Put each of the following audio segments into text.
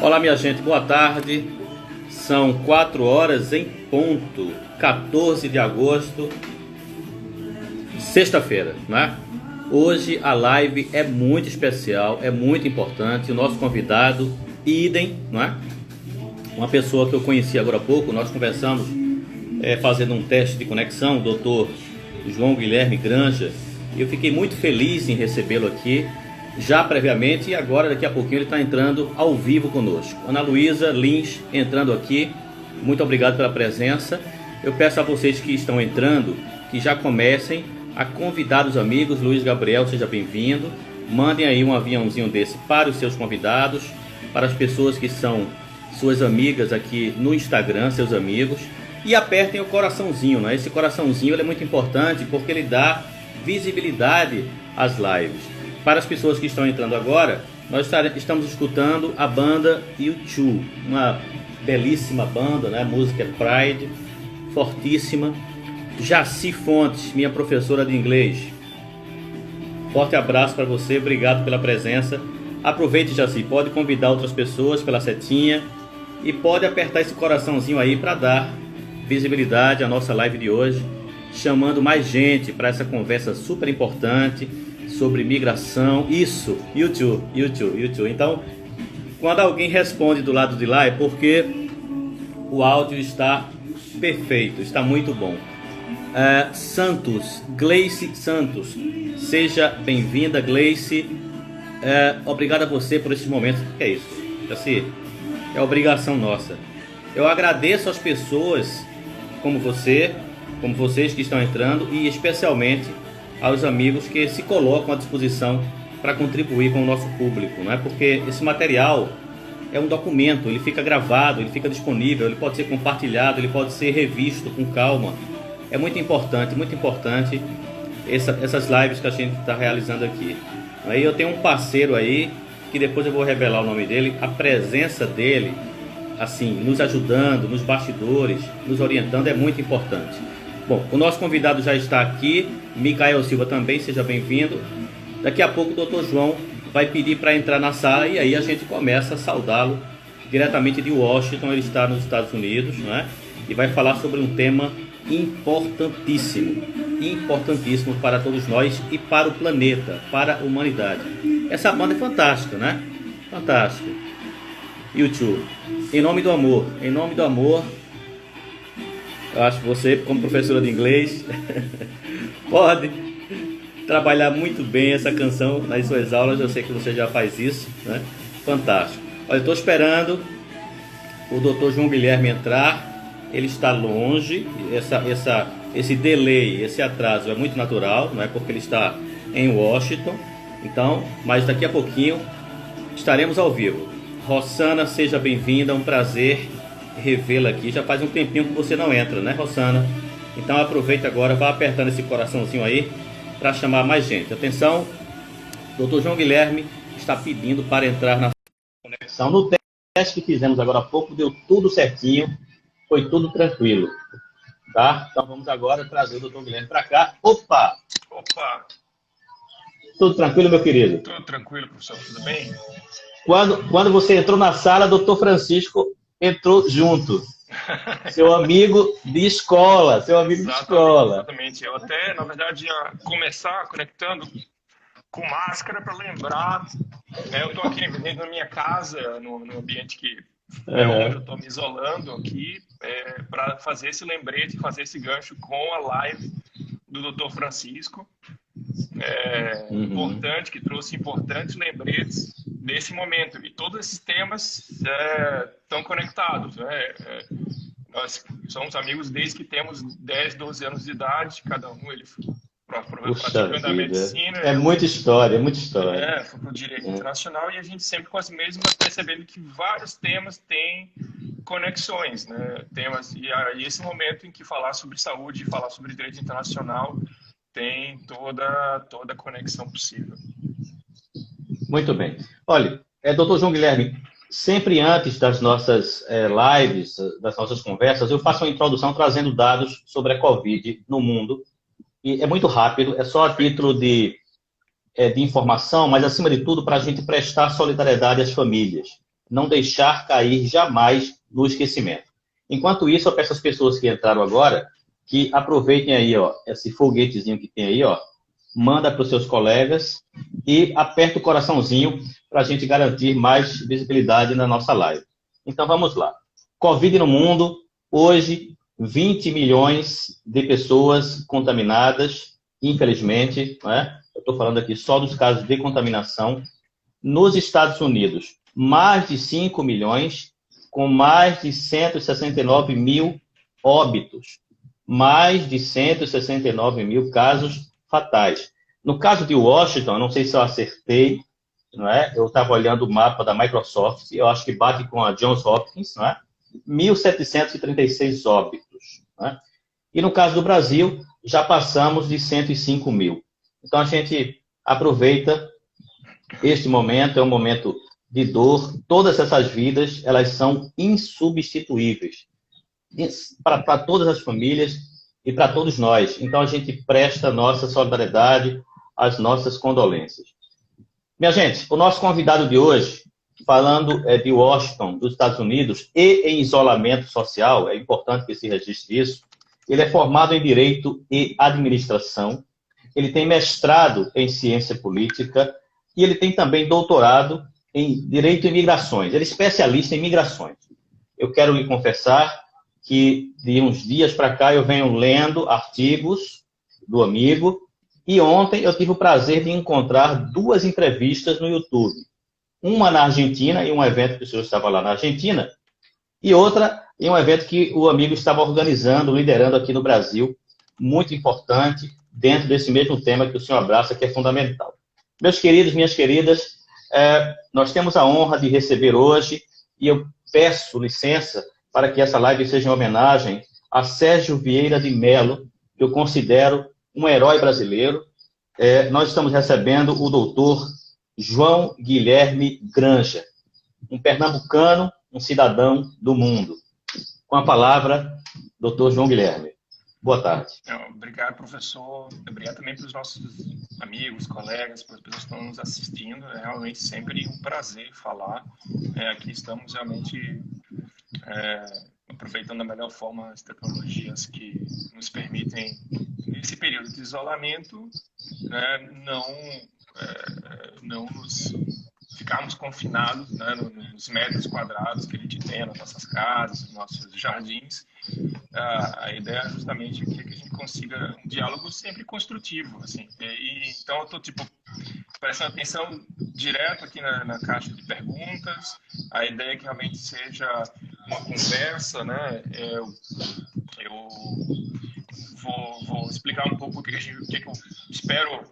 Olá, minha gente, boa tarde. São 4 horas em ponto, 14 de agosto, sexta-feira, né? Hoje a live é muito especial, é muito importante. O nosso convidado, idem, não é? Uma pessoa que eu conheci agora há pouco, nós conversamos fazendo um teste de conexão, o doutor João Guilherme Granja, e eu fiquei muito feliz em recebê-lo aqui, já previamente, e agora daqui a pouquinho ele está entrando ao vivo conosco. Ana Luísa Lins entrando aqui, muito obrigado pela presença. Eu peço a vocês que estão entrando, que já comecem a convidar os amigos. Luiz Gabriel, seja bem-vindo. Mandem aí um aviãozinho desse para os seus convidados, para as pessoas que são suas amigas aqui no Instagram, seus amigos, e apertem o coraçãozinho, né? Esse coraçãozinho ele é muito importante porque ele dá visibilidade às lives. Para as pessoas que estão entrando agora, nós estamos escutando a banda U2, uma belíssima banda, né? Música Pride, fortíssima. Jaci Fontes, minha professora de inglês. Forte abraço para você, obrigado pela presença. Aproveite, Jaci, pode convidar outras pessoas pela setinha e pode apertar esse coraçãozinho aí para dar visibilidade à nossa live de hoje, chamando mais gente para essa conversa super importante sobre migração. Isso, YouTube. Então, quando alguém responde do lado de lá é porque o áudio está perfeito, está muito bom. Gleice Santos, seja bem-vinda, Gleice. Obrigado a você por esse momento. O que é isso? Assim, é obrigação nossa. Eu agradeço às pessoas como vocês que estão entrando, e especialmente aos amigos que se colocam à disposição para contribuir com o nosso público, não é? Porque esse material é um documento, ele fica gravado, ele fica disponível, ele pode ser compartilhado, ele pode ser revisto com calma. É muito importante essas lives que a gente está realizando aqui. Aí eu tenho um parceiro aí, que depois eu vou revelar o nome dele, a presença dele, assim, nos ajudando, nos bastidores, nos orientando, é muito importante. Bom, o nosso convidado já está aqui, Micael Silva também, seja bem-vindo. Daqui a pouco o Dr. João vai pedir para entrar na sala e aí a gente começa a saudá-lo diretamente de Washington. Ele está nos Estados Unidos, né? E vai falar sobre um tema importantíssimo para todos nós e para o planeta, para a humanidade. Essa banda é fantástica, né? Fantástica. YouTube. Em nome do amor, eu acho que você, como professora de inglês, pode trabalhar muito bem essa canção nas suas aulas. Eu sei que você já faz isso, né? Fantástico. Olha, eu estou esperando o Dr. João Guilherme entrar. Ele está longe. Esse delay, esse atraso é muito natural, não é? Porque ele está em Washington. Então, mas daqui a pouquinho estaremos ao vivo. Rossana, seja bem-vinda, é um prazer revê-la aqui. Já faz um tempinho que você não entra, né, Rossana? Então aproveita agora, vá apertando esse coraçãozinho aí para chamar mais gente. Atenção, Dr. João Guilherme está pedindo para entrar na conexão. No teste que fizemos agora há pouco, deu tudo certinho, foi tudo tranquilo, tá? Então vamos agora trazer o Dr. Guilherme para cá. Opa! Tudo tranquilo, meu querido? Tudo tranquilo, professor, tudo bem? Quando você entrou na sala, Dr. Francisco entrou junto. Seu amigo de escola, Exatamente. Eu até, na verdade, ia começar conectando com máscara para lembrar. Né? Eu estou aqui na minha casa, no ambiente que onde eu estou me isolando aqui, para fazer esse lembrete, fazer esse gancho com a live do Dr. Francisco. Importante, que trouxe importantes lembretes desse momento, e todos esses temas estão conectados, né? Nós somos amigos desde que temos 10, 12 anos de idade, cada um ele praticando a medicina. Muita história. Foi para o direito internacional, e a gente sempre com as mesmas, percebendo que vários temas têm conexões, né? E aí esse momento em que falar sobre saúde, falar sobre direito internacional, tem toda a conexão possível. Muito bem. Olha, Dr. João Guilherme, sempre antes das nossas lives, das nossas conversas, eu faço uma introdução trazendo dados sobre a Covid no mundo. E é muito rápido, é só a título de informação, mas acima de tudo para a gente prestar solidariedade às famílias. não deixar cair jamais no esquecimento. Enquanto isso, eu peço às pessoas que entraram agora que aproveitem aí, ó, esse foguetezinho que tem aí, ó, manda para os seus colegas e aperta o coraçãozinho para a gente garantir mais visibilidade na nossa live. Então vamos lá. Covid no mundo, hoje 20 milhões de pessoas contaminadas, infelizmente, né? Eu estou falando aqui só dos casos de contaminação. Nos Estados Unidos, mais de 5 milhões, com mais de 169 mil óbitos, mais de 169 mil casos fatais. No caso de Washington, não sei se eu acertei, não é? Eu estava olhando o mapa da Microsoft, eu acho que bate com a Johns Hopkins, não é? 1.736 óbitos. Não é? E no caso do Brasil, já passamos de 105 mil. Então a gente aproveita este momento, é um momento de dor. Todas essas vidas, elas são insubstituíveis para todas as famílias e para todos nós. Então a gente presta a nossa solidariedade, as nossas condolências. Minha gente, o nosso convidado de hoje, falando de Washington, dos Estados Unidos, e em isolamento social, é importante que se registre isso, ele é formado em Direito e Administração, ele tem mestrado em Ciência Política e ele tem também doutorado em Direito e Migrações. Ele é especialista em migrações. Eu quero lhe confessar que de uns dias para cá eu venho lendo artigos do amigo e ontem eu tive o prazer de encontrar 2 entrevistas no YouTube. Uma na Argentina, em um evento que o senhor estava lá na Argentina, e outra em um evento que o amigo estava organizando, liderando aqui no Brasil, muito importante, dentro desse mesmo tema que o senhor abraça, que é fundamental. Meus queridos, minhas queridas, nós temos a honra de receber hoje, e eu peço licença para que essa live seja em homenagem a Sérgio Vieira de Mello, que eu considero um herói brasileiro. Nós estamos recebendo o doutor João Guilherme Granja, um pernambucano, um cidadão do mundo. Com a palavra, doutor João Guilherme. Boa tarde. Obrigado, professor. Obrigado também para os nossos amigos, colegas, para as pessoas que estão nos assistindo. É realmente sempre um prazer falar. Aqui estamos realmente aproveitando da melhor forma as tecnologias que nos permitem, nesse período de isolamento, né, não nos ficarmos confinados, né, nos metros quadrados que a gente tem nas nossas casas, nos nossos jardins. A ideia é justamente que a gente consiga um diálogo sempre construtivo, assim. Então eu estou prestando atenção direto aqui na caixa de perguntas. A ideia é que realmente seja uma conversa, né? Eu vou explicar um pouco o que eu espero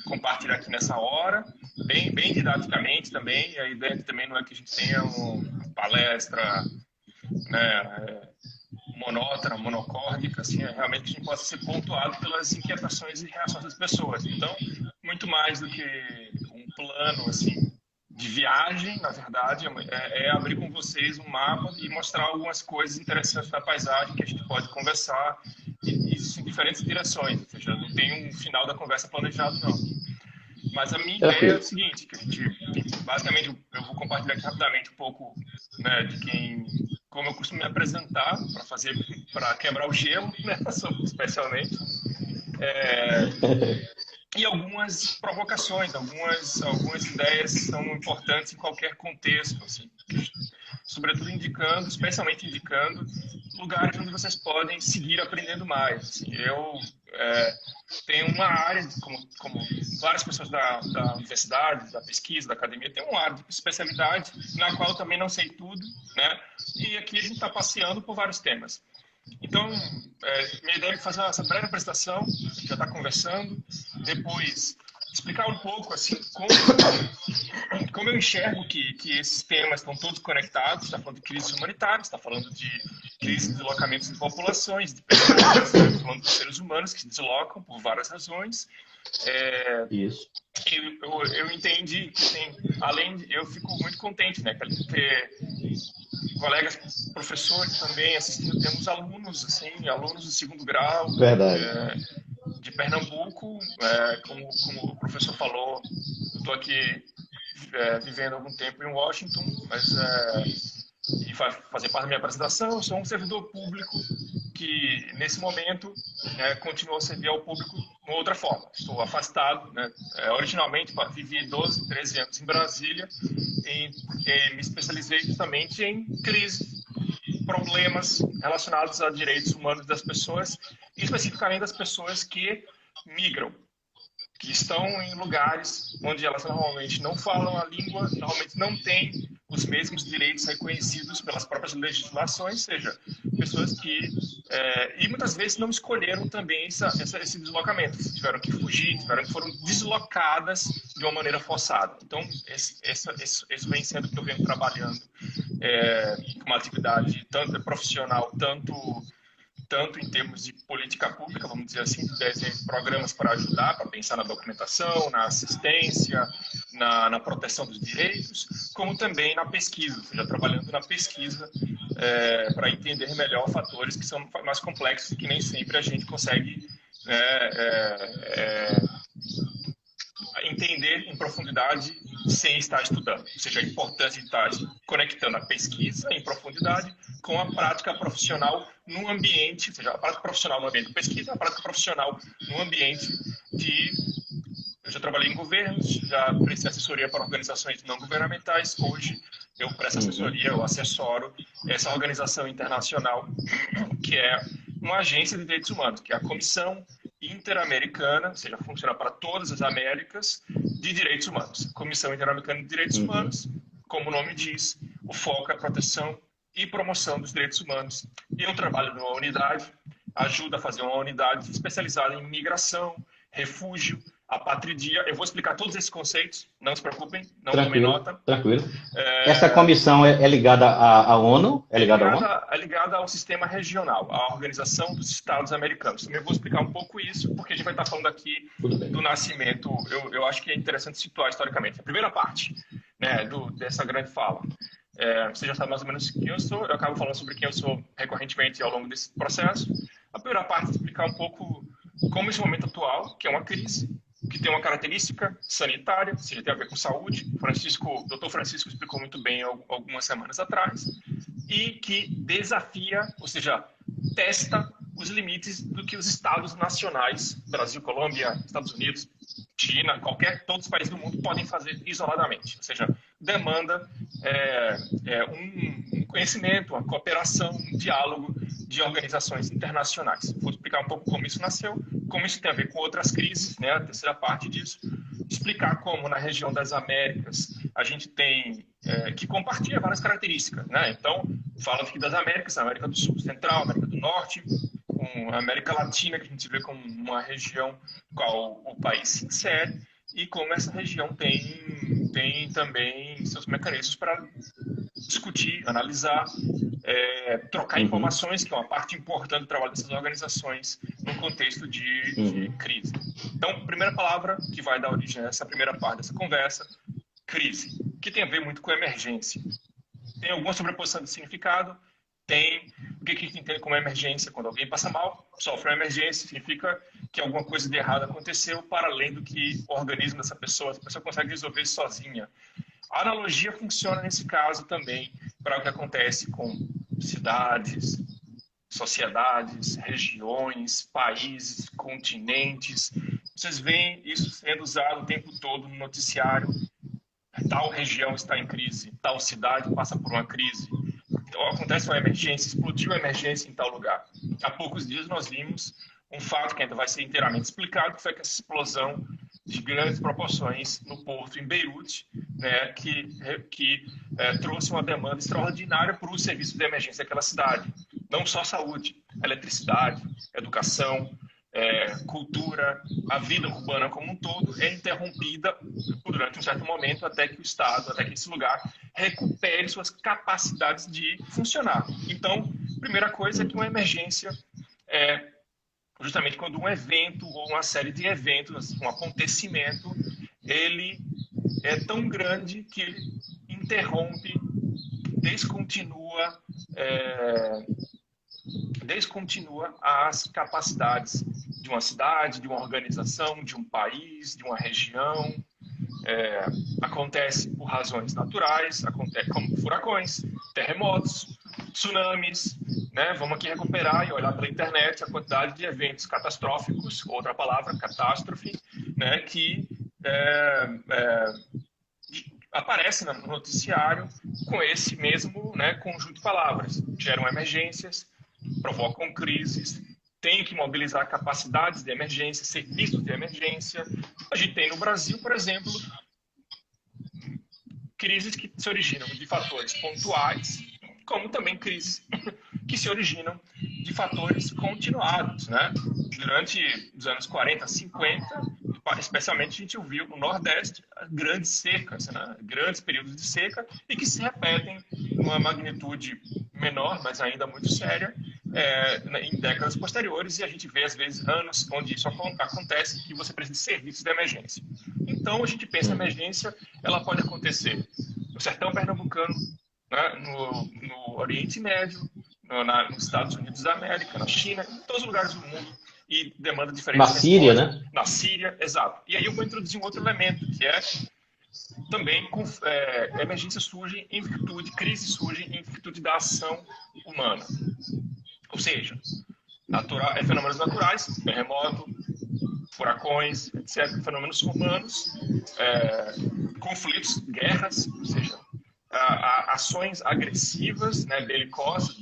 compartilhar aqui nessa hora, bem didaticamente também. A ideia também não é que a gente tenha uma palestra, né, monótona, monocórdica, assim, realmente que a gente possa ser pontuado pelas inquietações e reações das pessoas. Então, muito mais do que um plano, assim, de viagem, na verdade, é abrir com vocês um mapa e mostrar algumas coisas interessantes da paisagem que a gente pode conversar e isso em diferentes direções, ou seja, não tem um final da conversa planejado, não. Mas a minha ideia é o seguinte, que a gente, basicamente, eu vou compartilhar aqui rapidamente um pouco, né, como eu costumo me apresentar, para quebrar o gelo, né, especialmente. E algumas provocações, algumas ideias são importantes em qualquer contexto, assim, sobretudo especialmente indicando lugares onde vocês podem seguir aprendendo mais. Assim, eu tenho uma área, como várias pessoas da universidade, da pesquisa, da academia, tem uma área de especialidade na qual eu também não sei tudo, né? E aqui a gente está passeando por vários temas. Então, minha ideia é fazer essa breve apresentação, a gente já está conversando, depois explicar um pouco assim como eu enxergo que esses temas estão todos conectados. Está falando de crises humanitárias, está falando de crise de deslocamentos de populações, de pessoas, está falando de seres humanos que se deslocam por várias razões. Isso. Eu entendi que eu fico muito contente, né, ter colegas professores também assistindo, temos alunos do segundo grau. Verdade. De Pernambuco, como o professor falou, eu estou aqui vivendo algum tempo em Washington, mas e fazer parte da minha apresentação, eu sou um servidor público que, nesse momento, continua a servir ao público de uma outra forma. Estou afastado, né? Originalmente, vivi 12, 13 anos em Brasília e me especializei justamente em crise, problemas relacionados a direitos humanos das pessoas, e especificamente das pessoas que migram, que estão em lugares onde elas normalmente não falam a língua, normalmente não têm os mesmos direitos reconhecidos pelas próprias legislações, seja, pessoas que e muitas vezes não escolheram também esse deslocamento, tiveram que fugir, foram deslocadas de uma maneira forçada. Então, isso vem sendo que eu venho trabalhando com uma atividade tanto profissional, tanto em termos de política pública, vamos dizer assim, de desenho de programas para ajudar, para pensar na documentação, na assistência, na proteção dos direitos, como também na pesquisa, ou seja, trabalhando na pesquisa para entender melhor fatores que são mais complexos e que nem sempre a gente consegue entender em profundidade sem estar estudando. Ou seja, a importância de estar conectando a pesquisa em profundidade com a prática profissional no ambiente, ou seja, a prática profissional no ambiente de pesquisa, a prática profissional no ambiente de... Eu já trabalhei em governos, já prestei assessoria para organizações não governamentais. Hoje eu presto assessoria, eu assessoro essa organização internacional, que é uma agência de direitos humanos, que é a Comissão Interamericana, ou seja, funciona para todas as Américas, de Direitos Humanos. Comissão Interamericana de Direitos Humanos, como o nome diz, o foco é a proteção e promoção dos direitos humanos. Eu trabalho numa unidade, ajudo a fazer uma unidade especializada em migração, refúgio, apatridia. Eu vou explicar todos esses conceitos, não se preocupem, não tomem nota. Tranquilo. Essa comissão é ligada à ONU? É ligada ao sistema regional, à Organização dos Estados Americanos. Também vou explicar um pouco isso, porque a gente vai estar falando aqui do nascimento. Eu acho que é interessante situar historicamente. A primeira parte, né, dessa grande fala. Você já sabe mais ou menos quem eu sou. Eu acabo falando sobre quem eu sou recorrentemente ao longo desse processo. A primeira parte é explicar um pouco como esse momento atual, que é uma crise, que tem uma característica sanitária, ou seja, tem a ver com saúde. O Dr. Francisco explicou muito bem algumas semanas atrás, e que desafia, ou seja, testa os limites do que os estados nacionais, Brasil, Colômbia, Estados Unidos, China, todos os países do mundo podem fazer isoladamente. Ou seja, demanda um conhecimento, uma cooperação, um diálogo de organizações internacionais. Vou explicar um pouco como isso nasceu, como isso tem a ver com outras crises, né? A terceira parte disso, explicar como na região das Américas a gente tem que compartilha várias características, né? Então, fala aqui das Américas, América do Sul, Central, América do Norte, com a América Latina, que a gente vê como uma região qual o país se insere, e como essa região tem também seus mecanismos para discutir, analisar, trocar informações, que é uma parte importante do trabalho dessas organizações no contexto de crise. Então, primeira palavra que vai dar origem a essa primeira parte dessa conversa, crise, que tem a ver muito com emergência. Tem alguma sobreposição de significado, tem o que a gente entende como emergência. Quando alguém passa mal, sofre uma emergência, significa que alguma coisa de errado aconteceu para além do que o organismo dessa pessoa, a pessoa consegue resolver sozinha. A analogia funciona nesse caso também para o que acontece com cidades, sociedades, regiões, países, continentes. Vocês veem isso sendo usado o tempo todo no noticiário. Tal região está em crise, tal cidade passa por uma crise. Então, acontece uma emergência, explodiu a emergência em tal lugar. Há poucos dias nós vimos um fato que ainda vai ser inteiramente explicado, que foi essa explosão de grandes proporções no porto em Beirute, né, que trouxe uma demanda extraordinária para o serviço de emergência daquela cidade. Não só saúde, eletricidade, educação, cultura, a vida urbana como um todo é interrompida durante um certo momento até que o Estado, até que esse lugar recupere suas capacidades de funcionar. Então, primeira coisa é que uma emergência é justamente quando um evento ou uma série de eventos, um acontecimento, ele é tão grande que ele interrompe, descontinua as capacidades de uma cidade, de uma organização, de um país, de uma região, acontece por razões naturais, acontece como furacões, terremotos, tsunamis, né? Vamos aqui recuperar e olhar pela internet a quantidade de eventos catastróficos, outra palavra, catástrofe, né? Que aparece no noticiário com esse mesmo, né, conjunto de palavras. Geram emergências, provocam crises, tem que mobilizar capacidades de emergência, serviços de emergência. A gente tem no Brasil, por exemplo, crises que se originam de fatores pontuais, como também crises que se originam de fatores continuados, né? Durante os anos 40, 50, especialmente a gente viu no Nordeste grandes secas, né? Grandes períodos de seca e que se repetem numa magnitude menor, mas ainda muito séria, em décadas posteriores, e a gente vê às vezes anos onde isso acontece, que você precisa de serviços de emergência. Então a gente pensa a emergência, ela pode acontecer no sertão pernambucano, né? no Oriente Médio, nos Estados Unidos da América, na China, em todos os lugares do mundo, e demanda diferentes Na Síria, né? Na Síria, exato. E aí eu vou introduzir um outro elemento, que é também emergências surgem em virtude, crises surgem em virtude da ação humana. Ou seja, fenômenos naturais, terremoto, furacões, etc., fenômenos humanos, conflitos, guerras, ou seja, ações agressivas, né, belicosas,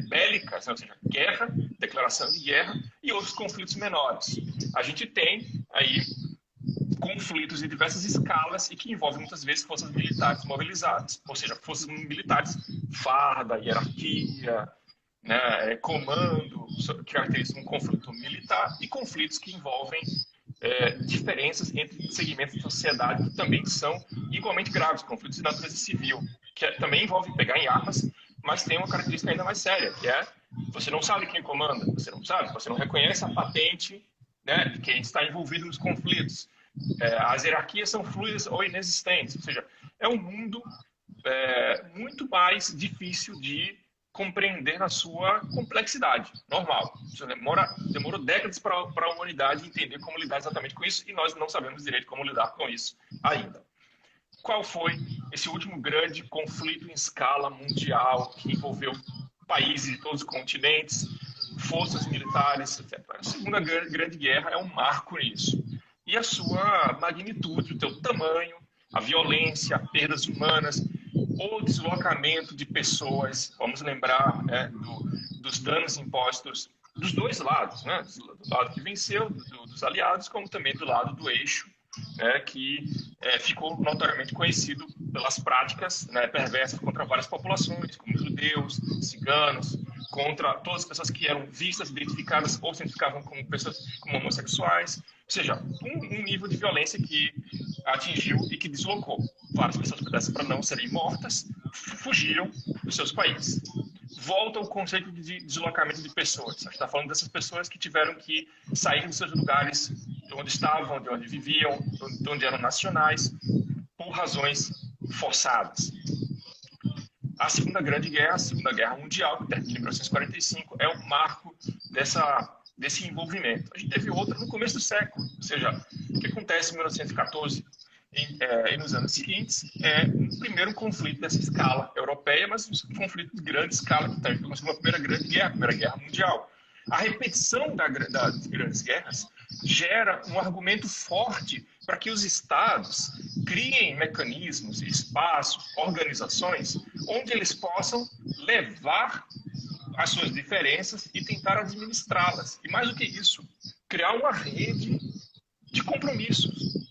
bélicas, né, ou seja, guerra, declaração de guerra, e outros conflitos menores. A gente tem aí conflitos de diversas escalas e que envolvem muitas vezes forças militares mobilizadas, ou seja, forças militares, farda, hierarquia, né, comando, que caracterizam um conflito militar, e conflitos que envolvem diferenças entre segmentos da sociedade que também são igualmente graves, conflitos de natureza civil, que também envolve pegar em armas, mas tem uma característica ainda mais séria, que é você não sabe quem comanda, você não reconhece a patente, né, de quem está envolvido nos conflitos. As hierarquias são fluidas ou inexistentes, ou seja, é um mundo muito mais difícil de compreender na sua complexidade normal. Demorou décadas para a humanidade entender como lidar exatamente com isso, e nós não sabemos direito como lidar com isso ainda. Qual foi esse último grande conflito em escala mundial que envolveu países de todos os continentes, forças militares, etc. A Segunda Grande Guerra é um marco nisso. E a sua magnitude, o seu tamanho, a violência, perdas humanas, o deslocamento de pessoas, vamos lembrar, né, dos danos impostos dos dois lados, né, do lado que venceu, dos aliados, como também do lado do eixo, né, que ficou notoriamente conhecido pelas práticas, né, perversas contra várias populações, como judeus, ciganos, contra todas as pessoas que eram vistas, identificadas ou se identificavam como pessoas como homossexuais, ou seja, um nível de violência que atingiu e que deslocou várias pessoas para não serem mortas, fugiram dos seus países. Volta ao conceito de deslocamento de pessoas. A gente está falando dessas pessoas que tiveram que sair dos seus lugares, de onde estavam, de onde viviam, de onde eram nacionais, por razões forçadas. A Segunda Grande Guerra, a Segunda Guerra Mundial, que termina em 1945, é um marco desse envolvimento. A gente teve outra no começo do século, ou seja, o que acontece em 1914 e nos anos seguintes é o primeiro conflito dessa escala europeia, mas um conflito de grande escala que tem uma Primeira Grande Guerra, a Primeira Guerra Mundial. A repetição das grandes guerras gera um argumento forte para que os estados criem mecanismos, espaços, organizações onde eles possam levar as suas diferenças e tentar administrá-las. E mais do que isso, criar uma rede de compromissos.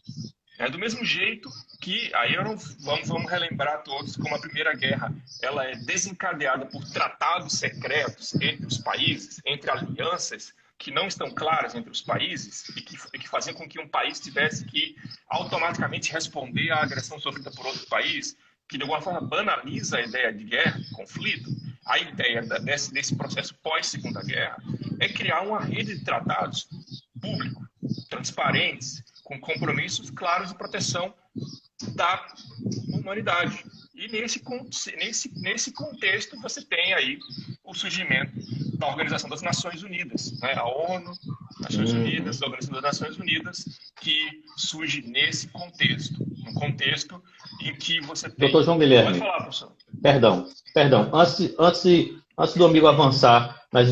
Do mesmo jeito que, aí vamos relembrar todos como a Primeira Guerra ela é desencadeada por tratados secretos entre os países, entre alianças que não estão claras entre os países e que faziam com que um país tivesse que automaticamente responder à agressão sofrida por outro país, que de alguma forma banaliza a ideia de guerra, de conflito. A ideia desse processo pós-Segunda Guerra é criar uma rede de tratados públicos, transparentes, com compromissos claros de proteção da humanidade. E nesse contexto você tem aí o surgimento da Organização das Nações Unidas, né? A ONU, Nações Unidas, a Organização das Nações Unidas, que surge nesse contexto. um contexto em que você tem... Doutor João Pode Guilherme, falar, professor. perdão. Antes do amigo avançar nas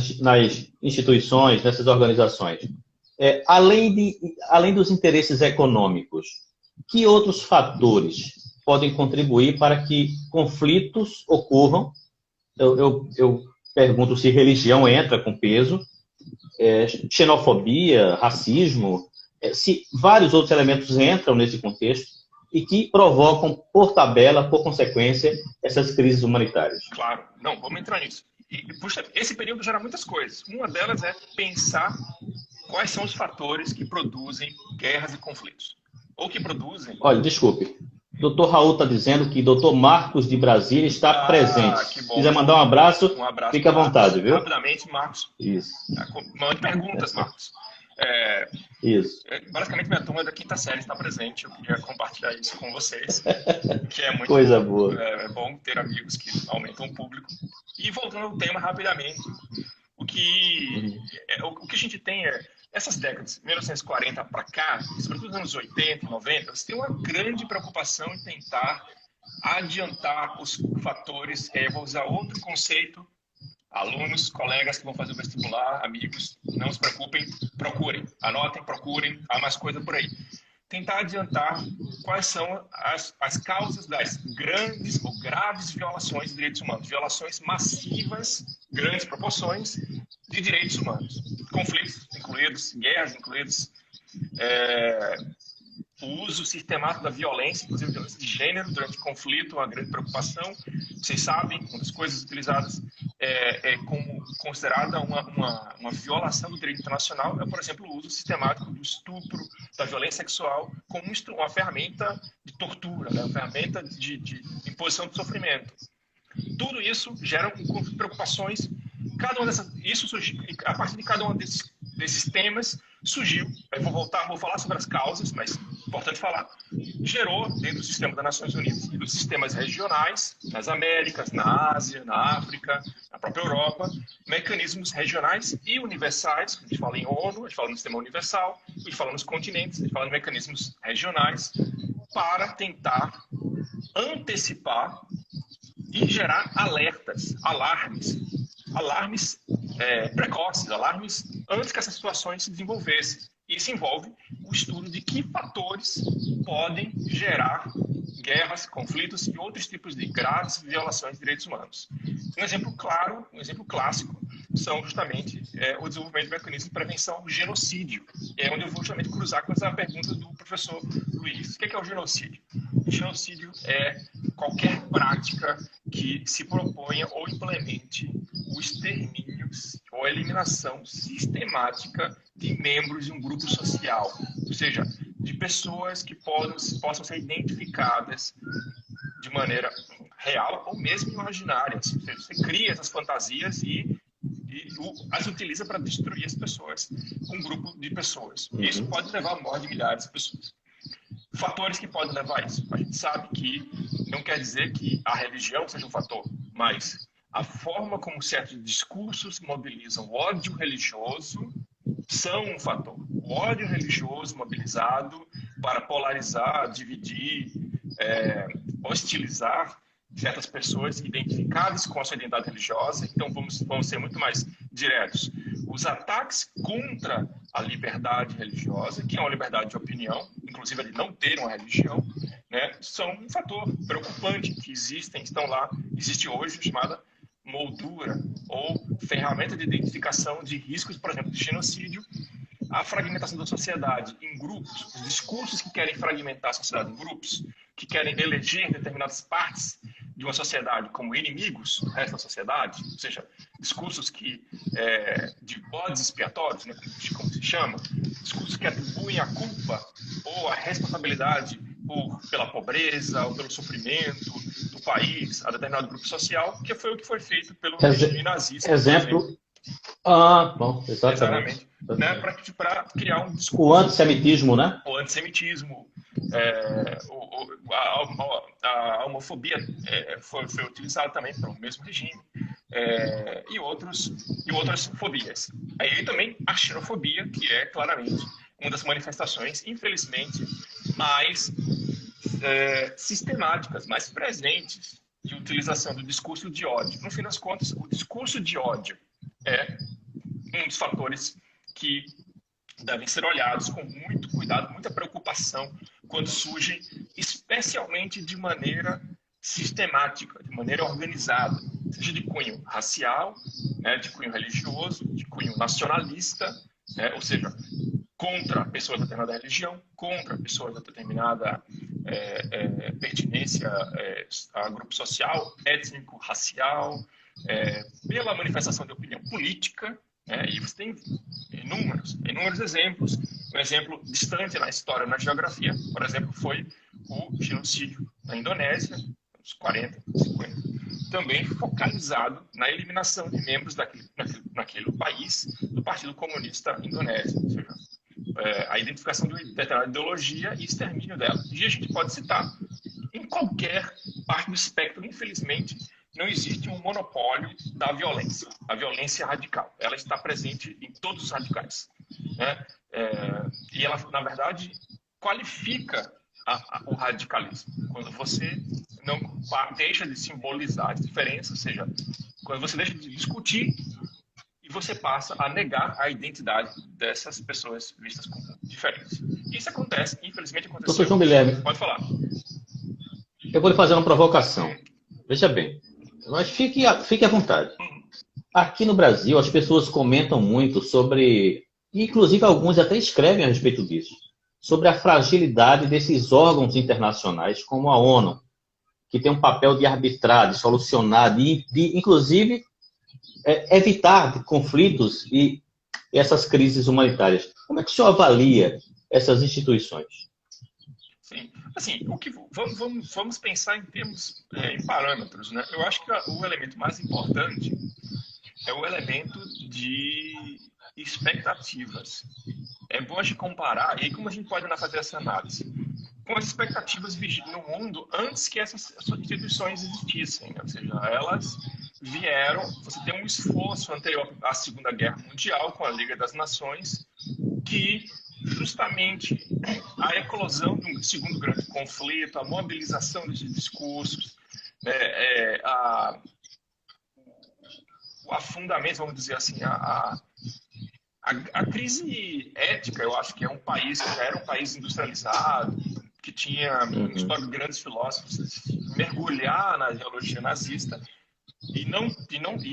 instituições, nessas organizações, além dos interesses econômicos, que outros fatores podem contribuir para que conflitos ocorram? Eu pergunto se religião entra com peso, xenofobia, racismo, se vários outros elementos entram nesse contexto e que provocam, por tabela, por consequência, essas crises humanitárias. Claro, não, vamos entrar nisso. Puxa, esse período gera muitas coisas. Uma delas é pensar quais são os fatores que produzem guerras e conflitos. Ou que produzem... Olha, desculpe. Doutor Raul está dizendo que doutor Marcos de Brasília está presente. Que bom. Se quiser mandar um abraço fique à vontade, viu? Rapidamente, Marcos. Isso. Mande perguntas, Marcos. Isso. Basicamente, minha turma da quinta série está presente. Eu queria compartilhar isso com vocês, que é muito Coisa bom. boa. É bom ter amigos que aumentam o público. E voltando ao tema rapidamente, o que a gente tem essas décadas, 1940 para cá, sobretudo nos anos 80 e 90, você tem uma grande preocupação em tentar adiantar os fatores. Vou usar outro conceito. Alunos, colegas que vão fazer o vestibular, amigos, não se preocupem, procurem, anotem, procurem, há mais coisa por aí. Tentar adiantar quais são as causas das grandes ou graves violações de direitos humanos, violações massivas, grandes proporções de direitos humanos, conflitos incluídos, guerras incluídas, o uso sistemático da violência, inclusive violência de gênero durante o conflito, uma grande preocupação. Vocês sabem, uma das coisas utilizadas como considerada uma violação do direito internacional é, por exemplo, o uso sistemático do estupro, da violência sexual como uma ferramenta de tortura, né? Uma ferramenta de imposição de sofrimento. Tudo isso gera preocupações. A partir de cada um desses temas surgiu. Vou falar sobre as causas, mas importante falar. Gerou dentro do sistema das Nações Unidas e dos sistemas regionais, nas Américas, na Ásia, na África, na própria Europa, mecanismos regionais e universais. A gente fala em ONU, a gente fala no sistema universal, a gente fala nos continentes, a gente fala em mecanismos regionais para tentar antecipar e gerar alarmes precoces, alarmes antes que essas situações se desenvolvessem. Isso envolve o estudo de que fatores podem gerar guerras, conflitos e outros tipos de graves violações de direitos humanos. Um exemplo claro, um exemplo clássico, são justamente o desenvolvimento de mecanismos de prevenção ao genocídio. É onde eu vou justamente cruzar com essa pergunta do professor Luiz. O que é o genocídio? O genocídio é qualquer prática que se proponha ou implemente o extermínio ou a eliminação sistemática de membros de um grupo social, ou seja, de pessoas que possam ser identificadas de maneira real ou mesmo imaginária. Ou seja, você cria essas fantasias e as utiliza para destruir as pessoas, um grupo de pessoas. Isso pode levar à morte de milhares de pessoas. Fatores que podem levar a isso. A gente sabe que não quer dizer que a religião seja um fator, mas a forma como certos discursos mobilizam o ódio religioso são um fator. O ódio religioso mobilizado para polarizar, dividir, hostilizar certas pessoas identificadas com a sua identidade religiosa. Então, vamos ser muito mais diretos. Os ataques contra a liberdade religiosa, que é uma liberdade de opinião, inclusive a de não ter uma religião, né, são um fator preocupante que estão lá, existe hoje, chamada moldura ou ferramenta de identificação de riscos, por exemplo, de genocídio, a fragmentação da sociedade em grupos, os discursos que querem fragmentar a sociedade em grupos, que querem eleger determinadas partes de uma sociedade como inimigos do resto da sociedade, ou seja, discursos de bodes expiatórios, né, como se chama, discursos que atribuem a culpa ou a responsabilidade pela pobreza ou pelo sofrimento do país a determinado grupo social, que foi o que foi feito pelo regime nazista. Exemplo. Bom, exatamente. Né, para criar um discurso. O antissemitismo, né? O antissemitismo, a homofobia foi utilizada também pelo mesmo regime, e outras fobias. Aí também a xenofobia, que é claramente uma das manifestações, infelizmente, mais sistemáticas, mais presentes de utilização do discurso de ódio. No fim das contas, o discurso de ódio é um dos fatores que devem ser olhados com muito cuidado, muita preocupação, quando surgem, especialmente de maneira sistemática, de maneira organizada, seja de cunho racial, né, de cunho religioso, de cunho nacionalista, né, ou seja, contra pessoas de determinada religião, contra pessoas de determinada pertinência a grupo social, étnico, racial, pela manifestação de opinião política, e você tem inúmeros exemplos. Um exemplo distante na história, na geografia, por exemplo, foi o genocídio na Indonésia, nos 40, 50, também focalizado na eliminação de membros naquele país do Partido Comunista Indonésio, ou seja, a identificação de determinada ideologia e extermínio dela. E a gente pode citar em qualquer parte do espectro, infelizmente, não existe um monopólio da violência, a violência radical. Ela está presente em todos os radicais, né? E ela, na verdade, qualifica o radicalismo. Quando você não deixa de simbolizar as diferenças, ou seja, quando você deixa de discutir e você passa a negar a identidade dessas pessoas vistas como diferentes. Isso acontece, infelizmente aconteceu. Doutor João Guilherme, pode falar. Eu vou lhe fazer uma provocação. Veja bem, mas fique à vontade. Aqui no Brasil, as pessoas comentam muito sobre, inclusive alguns até escrevem a respeito disso, sobre a fragilidade desses órgãos internacionais como a ONU, que tem um papel de arbitrar, de solucionar, de inclusive, evitar conflitos e essas crises humanitárias. Como é que o senhor avalia essas instituições? Sim, assim, vamos pensar em termos, em parâmetros, né? Eu acho que o elemento mais importante é o elemento de expectativas. É bom a gente comparar, e aí como a gente pode fazer essa análise? Com as expectativas no mundo antes que essas instituições existissem, né? Ou seja, elas vieram, você tem um esforço anterior à Segunda Guerra Mundial com a Liga das Nações, que justamente a eclosão de um segundo grande conflito, a mobilização desses discursos, o afundamento, vamos dizer assim, a crise ética. Eu acho que é um país que já era um país industrializado, que tinha uma história de grandes filósofos, mergulhar na ideologia nazista e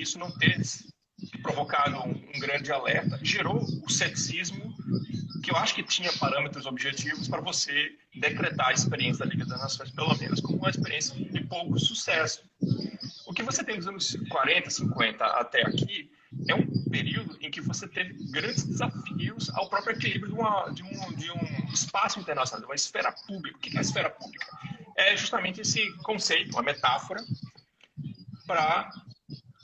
isso não ter provocado um grande alerta, gerou o ceticismo, que eu acho que tinha parâmetros objetivos para você decretar a experiência da Liga das Nações, pelo menos, como uma experiência de pouco sucesso. O que você tem dos anos 40, 50 até aqui é um período em que você teve grandes desafios ao próprio equilíbrio de um espaço internacional, de uma esfera pública. O que é a esfera pública? É justamente esse conceito, uma metáfora para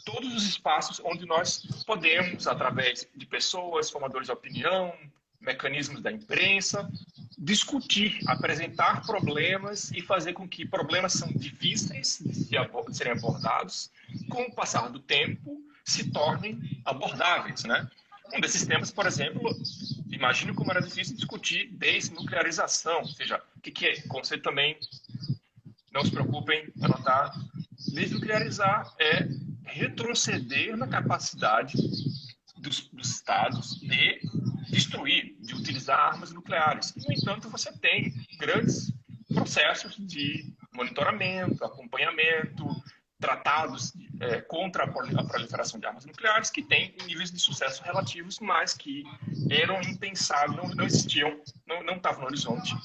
todos os espaços onde nós podemos, através de pessoas, formadores de opinião, mecanismos da imprensa, discutir, apresentar problemas e fazer com que problemas são difíceis de serem abordados, com o passar do tempo, se tornem abordáveis, né? Um desses temas, por exemplo, imagino como era difícil discutir desnuclearização, ou seja, o que é? Conceito também, não se preocupem, anotar. Desnuclearizar é retroceder na capacidade dos Estados de destruir, de utilizar armas nucleares. E, no entanto, você tem grandes processos de monitoramento, acompanhamento, tratados contra a proliferação de armas nucleares que têm níveis de sucesso relativos, mas que eram impensáveis, não existiam, não estavam no horizonte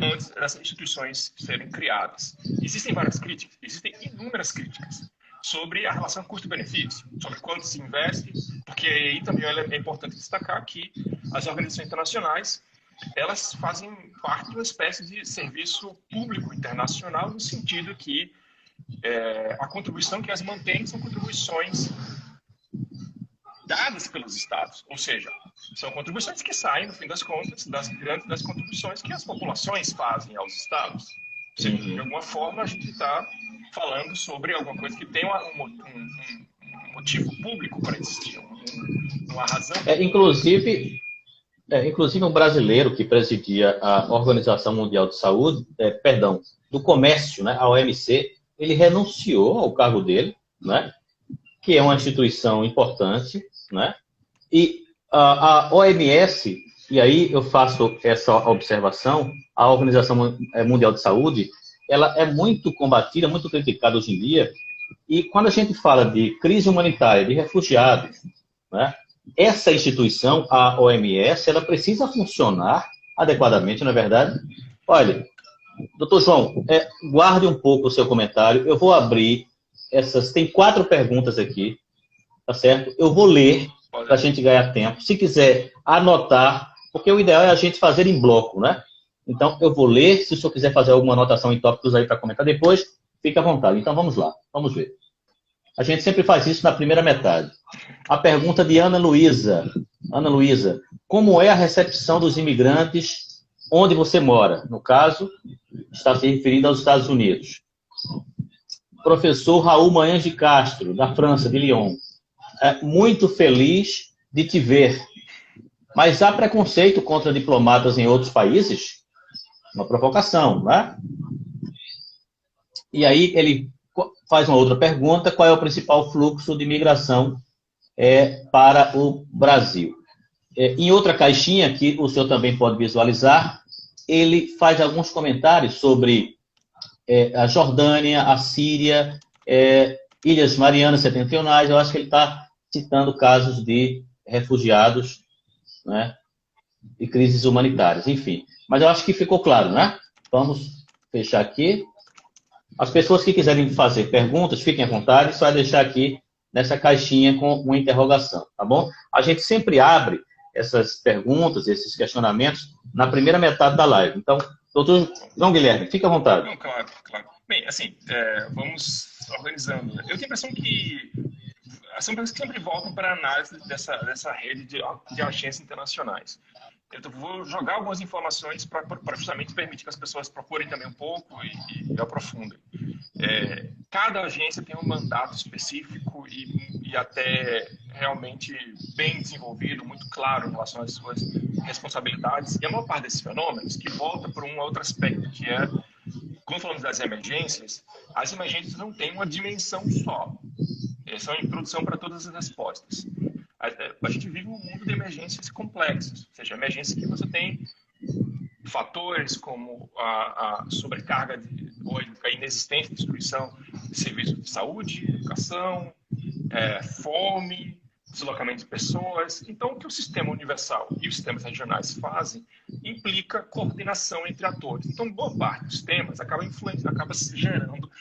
antes dessas instituições serem criadas. Existem várias críticas, existem inúmeras críticas sobre a relação custo-benefício, sobre quanto se investe, porque aí também é importante destacar que as organizações internacionais, elas fazem parte de uma espécie de serviço público internacional, no sentido que a contribuição que as mantém são contribuições dadas pelos Estados, ou seja, são contribuições que saem, no fim das contas, das contribuições que as populações fazem aos Estados. Ou seja, de alguma forma, a gente está falando sobre alguma coisa que tem um motivo público para existir, uma razão. Inclusive, Inclusive um brasileiro que presidia a Organização Mundial de Saúde, do Comércio, né, a OMC, ele renunciou ao cargo dele, né, que é uma instituição importante, né, e a OMS, e aí eu faço essa observação, a Organização Mundial de Saúde, ela é muito combatida, muito criticada hoje em dia, e quando a gente fala de crise humanitária, de refugiados, né, essa instituição, a OMS, ela precisa funcionar adequadamente, não é verdade? Olha, doutor João, guarde um pouco o seu comentário, eu vou abrir tem 4 perguntas aqui, tá certo? Eu vou ler para a gente ganhar tempo. Se quiser anotar, porque o ideal é a gente fazer em bloco, né? Então, eu vou ler. Se o senhor quiser fazer alguma anotação em tópicos aí para comentar depois, fique à vontade. Então, vamos lá. Vamos ver. A gente sempre faz isso na primeira metade. A pergunta de Ana Luísa. Ana Luísa, como é a recepção dos imigrantes onde você mora? No caso, está se referindo aos Estados Unidos. Professor Raul Manhães de Castro, da França, de Lyon. Muito feliz de te ver. Mas há preconceito contra diplomatas em outros países? Uma provocação, né? E aí ele faz uma outra pergunta: qual é o principal fluxo de imigração para o Brasil? Em outra caixinha, que o senhor também pode visualizar, ele faz alguns comentários sobre a Jordânia, a Síria, Ilhas Marianas Setentrionais. Eu acho que ele está citando casos de refugiados, né, e crises humanitárias, enfim. Mas eu acho que ficou claro, né? Vamos fechar aqui. As pessoas que quiserem fazer perguntas, fiquem à vontade, só é deixar aqui nessa caixinha com uma interrogação, tá bom? A gente sempre abre essas perguntas, esses questionamentos, na primeira metade da live. Então, doutor João Guilherme, fique à vontade. Não, claro, claro. Bem, assim, vamos organizando. Eu tenho a impressão que são perguntas que sempre voltam para a análise dessa rede de agências internacionais. Eu vou jogar algumas informações para justamente permitir que as pessoas procurem também um pouco e aprofundem. Cada agência tem um mandato específico e até realmente bem desenvolvido, muito claro em relação às suas responsabilidades. E a maior parte desses fenômenos que volta para um outro aspecto, que é, quando falamos das emergências, as emergências não têm uma dimensão só. São a introdução para todas as respostas. A gente vive um mundo de emergências complexas, ou seja, emergências que você tem fatores como a sobrecarga ou a inexistência de destruição de serviços de saúde, educação, fome, deslocamento de pessoas. Então, o que o sistema universal e os sistemas regionais fazem implica coordenação entre atores. Então, boa parte dos temas acaba gerando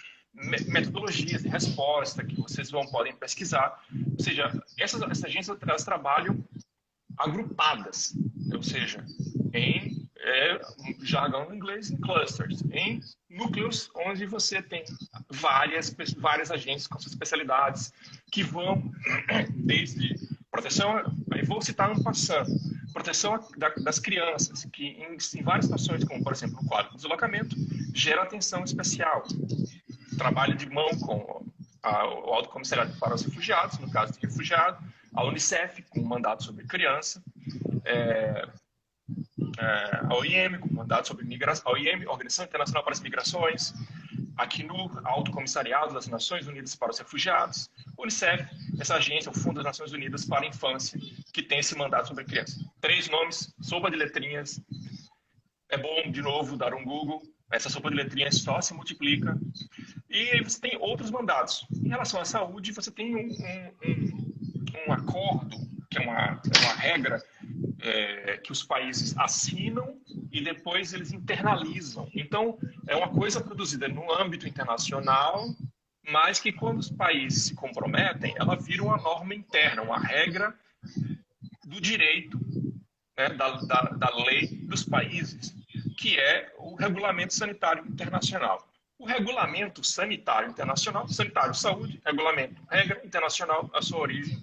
metodologias de resposta que vocês podem pesquisar. Ou seja, essas agências elas trabalham agrupadas, ou seja, em jargão em inglês, em clusters, em núcleos onde você tem várias agências com suas especialidades que vão desde proteção, aí vou citar um passando, proteção das crianças, que em várias situações, como por exemplo no quadro do deslocamento, gera atenção especial. Trabalho de mão com o Alto Comissariado para os Refugiados, no caso de refugiado, a Unicef, com mandato sobre criança, a OIM, com mandato sobre migração, a OIM, Organização Internacional para as Migrações, aqui no Alto Comissariado das Nações Unidas para os Refugiados, Unicef, essa agência, o Fundo das Nações Unidas para a Infância, que tem esse mandato sobre criança. 3 nomes, sopa de letrinhas. É bom, de novo, dar um Google. Essa sopa de letrinhas só se multiplica. E aí você tem outros mandatos. Em relação à saúde, você tem um acordo, que é uma regra que os países assinam e depois eles internalizam. Então, é uma coisa produzida no âmbito internacional, mas que quando os países se comprometem, ela vira uma norma interna, uma regra do direito, né, da lei dos países, que é o Regulamento Sanitário Internacional. O Regulamento Sanitário Internacional, Sanitário Saúde, Regulamento, regra internacional, a sua origem.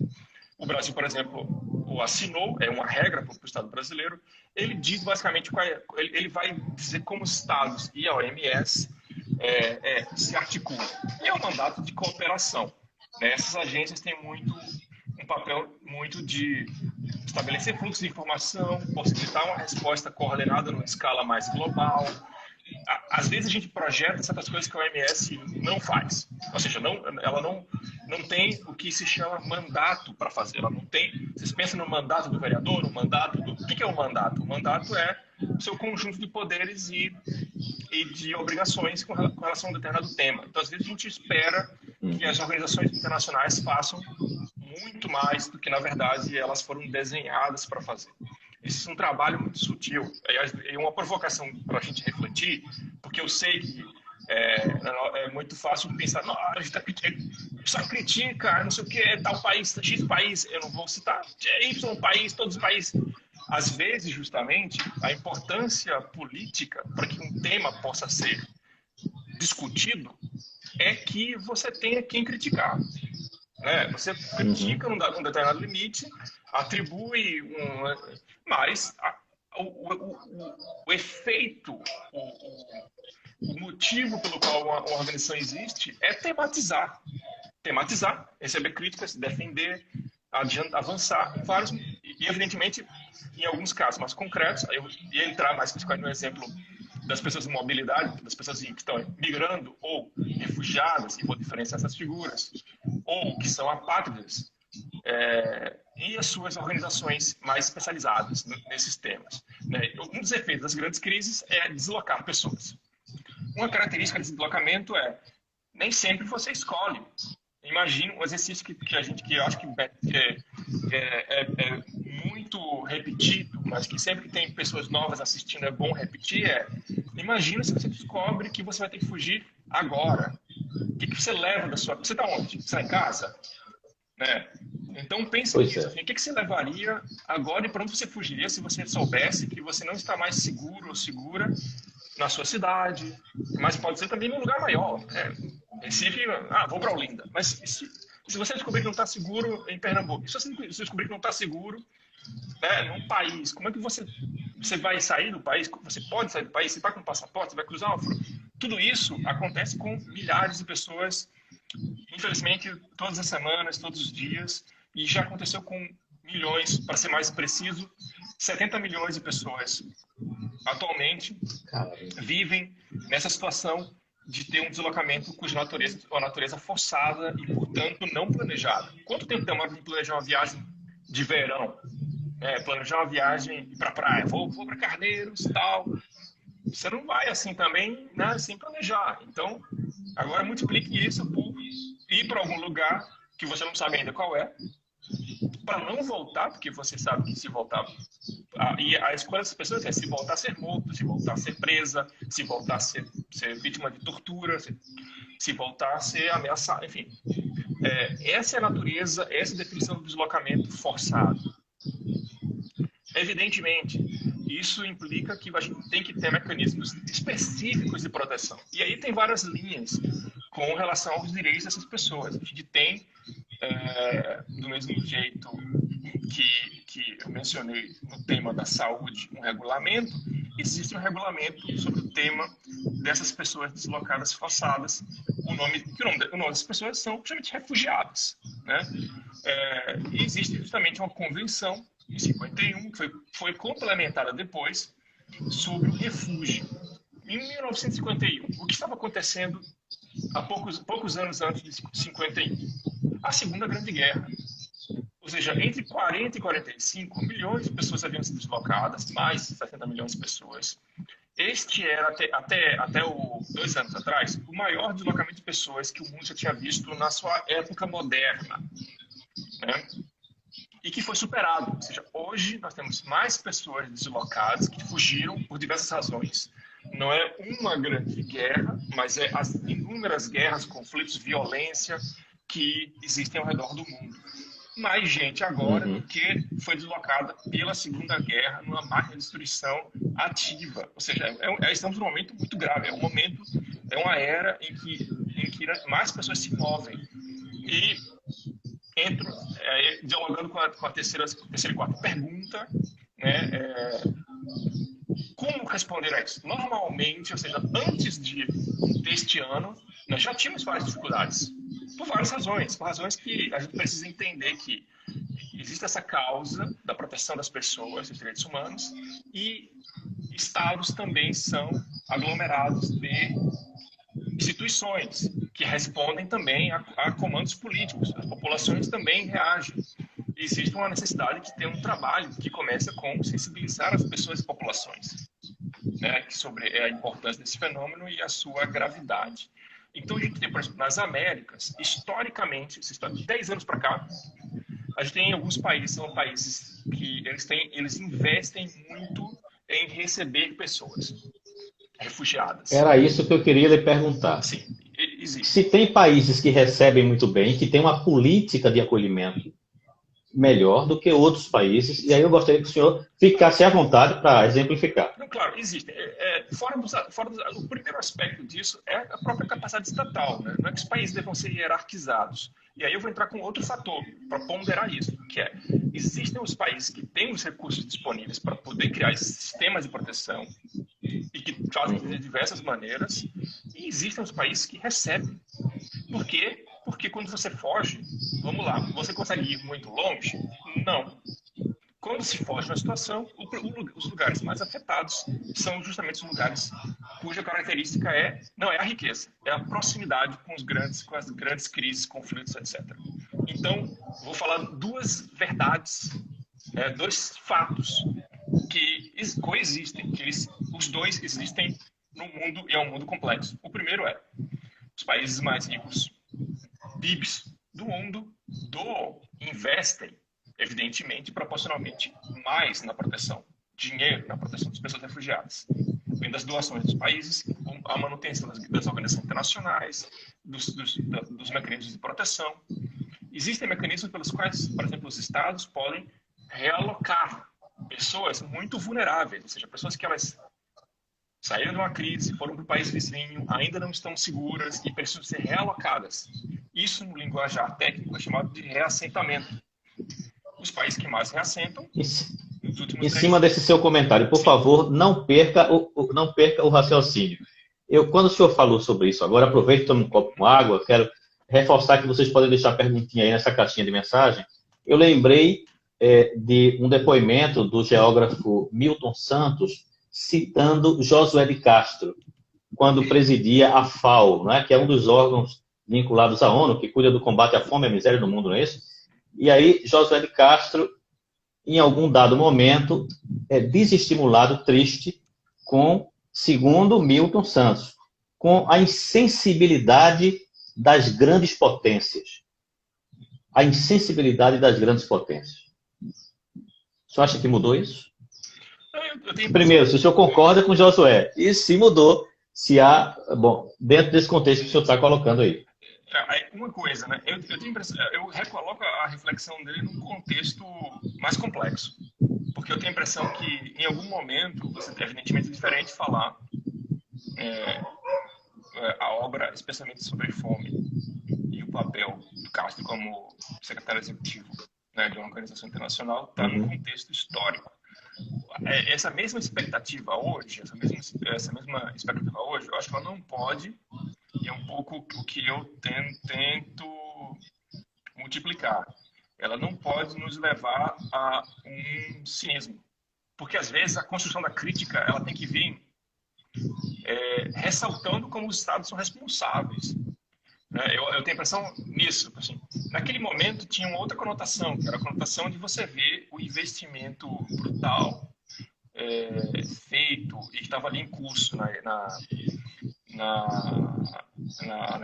O Brasil, por exemplo, o assinou, é uma regra para o Estado brasileiro. Ele diz basicamente ele vai dizer como os Estados e a OMS se articulam. E é um mandato de cooperação. Essas agências têm muito um um papel muito de estabelecer fluxos de informação, possibilitar uma resposta coordenada numa escala mais global. Às vezes a gente projeta certas coisas que a OMS não faz. Ou seja, ela não tem o que se chama mandato para fazer. Ela não tem. Vocês pensam no mandato do vereador, no mandato do. O que é o mandato? O mandato é o seu conjunto de poderes e de obrigações com relação a um determinado tema. Então, às vezes, a gente espera que as organizações internacionais façam muito mais do que, na verdade, elas foram desenhadas para fazer. Esse é um trabalho muito sutil. É uma provocação para a gente refletir, porque eu sei que é muito fácil pensar, não, a gente só critica, não sei o que, tal país, X país, eu não vou citar, Y país, todos os países. Às vezes, justamente, a importância política para que um tema possa ser discutido é que você tenha quem criticar. Você critica num determinado limite, atribui mas o efeito, o motivo pelo qual uma organização existe é tematizar. Tematizar, receber críticas, defender, avançar em vários, e evidentemente, em alguns casos mais concretos, eu ia entrar mais no exemplo das pessoas em mobilidade, das pessoas que estão migrando ou refugiadas, e vou diferenciar essas figuras, ou que são apátridas, e as suas organizações mais especializadas nesses temas. Um dos efeitos das grandes crises é deslocar pessoas. Uma característica desse deslocamento é nem sempre você escolhe. Imagina um exercício que eu acho que é muito repetido, mas que sempre que tem pessoas novas assistindo é bom repetir, imagina se você descobre que você vai ter que fugir agora. O que você leva da sua... Você está onde? Você está em casa? Então pense nisso. Assim, o que você levaria agora e para onde você fugiria se você soubesse que você não está mais seguro ou segura na sua cidade, mas pode ser também num lugar maior. Recife, vou para Olinda. Mas se você descobrir que não está seguro em Pernambuco, se você descobrir que não está seguro num país, como é que você vai sair do país? Você pode sair do país? Você está com passaporte? Você vai cruzar uma fronteira? Tudo isso acontece com milhares de pessoas, infelizmente, todas as semanas, todos os dias, e já aconteceu com milhões, para ser mais preciso, 70 milhões de pessoas atualmente vivem nessa situação de ter um deslocamento cuja natureza forçada e, portanto, não planejada. Quanto tempo demora de planejar uma viagem de verão? Planejar uma viagem para a praia. Vou para Carneiros e tal. Você não vai assim também, sem planejar. Então, agora multiplique isso por ir para algum lugar que você não sabe ainda qual é, para não voltar, porque você sabe que se voltar... E a escolha das pessoas é se voltar a ser morto, se voltar a ser presa, se voltar a ser vítima de tortura, se voltar a ser ameaçado, enfim. Essa é a natureza, essa é a definição do deslocamento forçado. Evidentemente, isso implica que a gente tem que ter mecanismos específicos de proteção. E aí tem várias linhas com relação aos direitos dessas pessoas. A gente tem, do mesmo jeito que eu mencionei no tema da saúde, um regulamento, existe um regulamento sobre o tema dessas pessoas deslocadas forçadas. O nome dessas pessoas são justamente refugiados. E existe justamente uma convenção em 51, que foi complementada depois, sobre o refúgio. Em 1951, o que estava acontecendo há poucos anos antes de 51? A Segunda Grande Guerra. Ou seja, entre 40 e 45, milhões de pessoas haviam sido deslocadas, mais de 70 milhões de pessoas. Este era, até 2 anos atrás, o maior deslocamento de pessoas que o mundo já tinha visto na sua época moderna. E que foi superado. Ou seja, hoje nós temos mais pessoas deslocadas que fugiram por diversas razões. Não é uma grande guerra, mas é as inúmeras guerras, conflitos, violência que existem ao redor do mundo. Mais gente agora do que foi deslocada pela Segunda Guerra numa máquina de destruição ativa. Ou seja, estamos num momento muito grave. É uma era em que mais pessoas se movem. E entro dialogando com a terceira e quarta pergunta, como responder a isso? Normalmente, ou seja, antes deste ano, nós já tínhamos várias dificuldades. por razões que a gente precisa entender que existe essa causa da proteção das pessoas, dos direitos humanos, e estados também são aglomerados de instituições que respondem também a comandos políticos. As populações também reagem. Existe uma necessidade de ter um trabalho que começa com sensibilizar as pessoas e populações, né, sobre a importância desse fenômeno e a sua gravidade. Então, a gente tem, por exemplo, nas Américas, historicamente, 10 anos para cá, a gente tem alguns países, são países que eles investem muito em receber pessoas refugiadas. Era isso que eu queria lhe perguntar. Sim, existe. Se tem países que recebem muito bem, que tem uma política de acolhimento melhor do que outros países, e aí eu gostaria que o senhor ficasse à vontade para exemplificar. Não, claro, existe. O primeiro aspecto disso é a própria capacidade estatal, né? Não é que os países devam ser hierarquizados. E aí eu vou entrar com outro fator para ponderar isso, que é, existem os países que têm os recursos disponíveis para poder criar esses sistemas de proteção e que fazem de diversas maneiras, e existem os países que recebem. Por quê? Porque quando você foge, vamos lá, você consegue ir muito longe? Não. Quando se foge de uma situação, os lugares mais afetados são justamente os lugares cuja característica não é a riqueza, é a proximidade com as grandes crises, conflitos, etc. Então, vou falar duas verdades, dois fatos que coexistem, os dois existem no mundo e é um mundo complexo. O primeiro é, os países mais ricos, PIBs do mundo, investem evidentemente, proporcionalmente, mais na proteção, dinheiro na proteção das pessoas refugiadas. Vem das doações dos países, a manutenção das organizações internacionais, dos mecanismos de proteção. Existem mecanismos pelos quais, por exemplo, os estados podem realocar pessoas muito vulneráveis, ou seja, pessoas que elas saíram de uma crise, foram para o país vizinho, ainda não estão seguras e precisam ser realocadas. Isso, no linguajar técnico, é chamado de reassentamento. Os países que mais reassentam. Em cima desse seu comentário, por favor, não perca o raciocínio. Quando o senhor falou sobre isso, agora aproveito, tome um copo com água, quero reforçar que vocês podem deixar perguntinha aí nessa caixinha de mensagem. Eu lembrei de um depoimento do geógrafo Milton Santos, citando Josué de Castro, quando presidia a FAO, né, que é um dos órgãos vinculados à ONU, que cuida do combate à fome e à miséria no mundo, não é isso? E aí, Josué de Castro, em algum dado momento, é desestimulado, triste, segundo Milton Santos, com a insensibilidade das grandes potências. A insensibilidade das grandes potências. O senhor acha que mudou isso? Primeiro, se o senhor concorda com Josué, e se mudou, se há, dentro desse contexto que o senhor está colocando aí. Uma coisa, né? Eu tenho impressão, eu recoloco a reflexão dele num contexto mais complexo. Porque eu tenho a impressão que, em algum momento, você evidentemente é diferente falar a obra, especialmente sobre fome, e o papel do Castro como secretário executivo, né, de uma organização internacional, está num contexto histórico. Essa mesma expectativa hoje, eu acho que ela não pode, e é um pouco o que eu tento multiplicar. Ela não pode nos levar a um cinismo. Porque, às vezes, a construção da crítica ela tem que vir ressaltando como os Estados são responsáveis. Eu tenho a impressão nisso. Assim, naquele momento, tinha uma outra conotação, que era a conotação de você ver o investimento brutal feito e que estava ali em curso na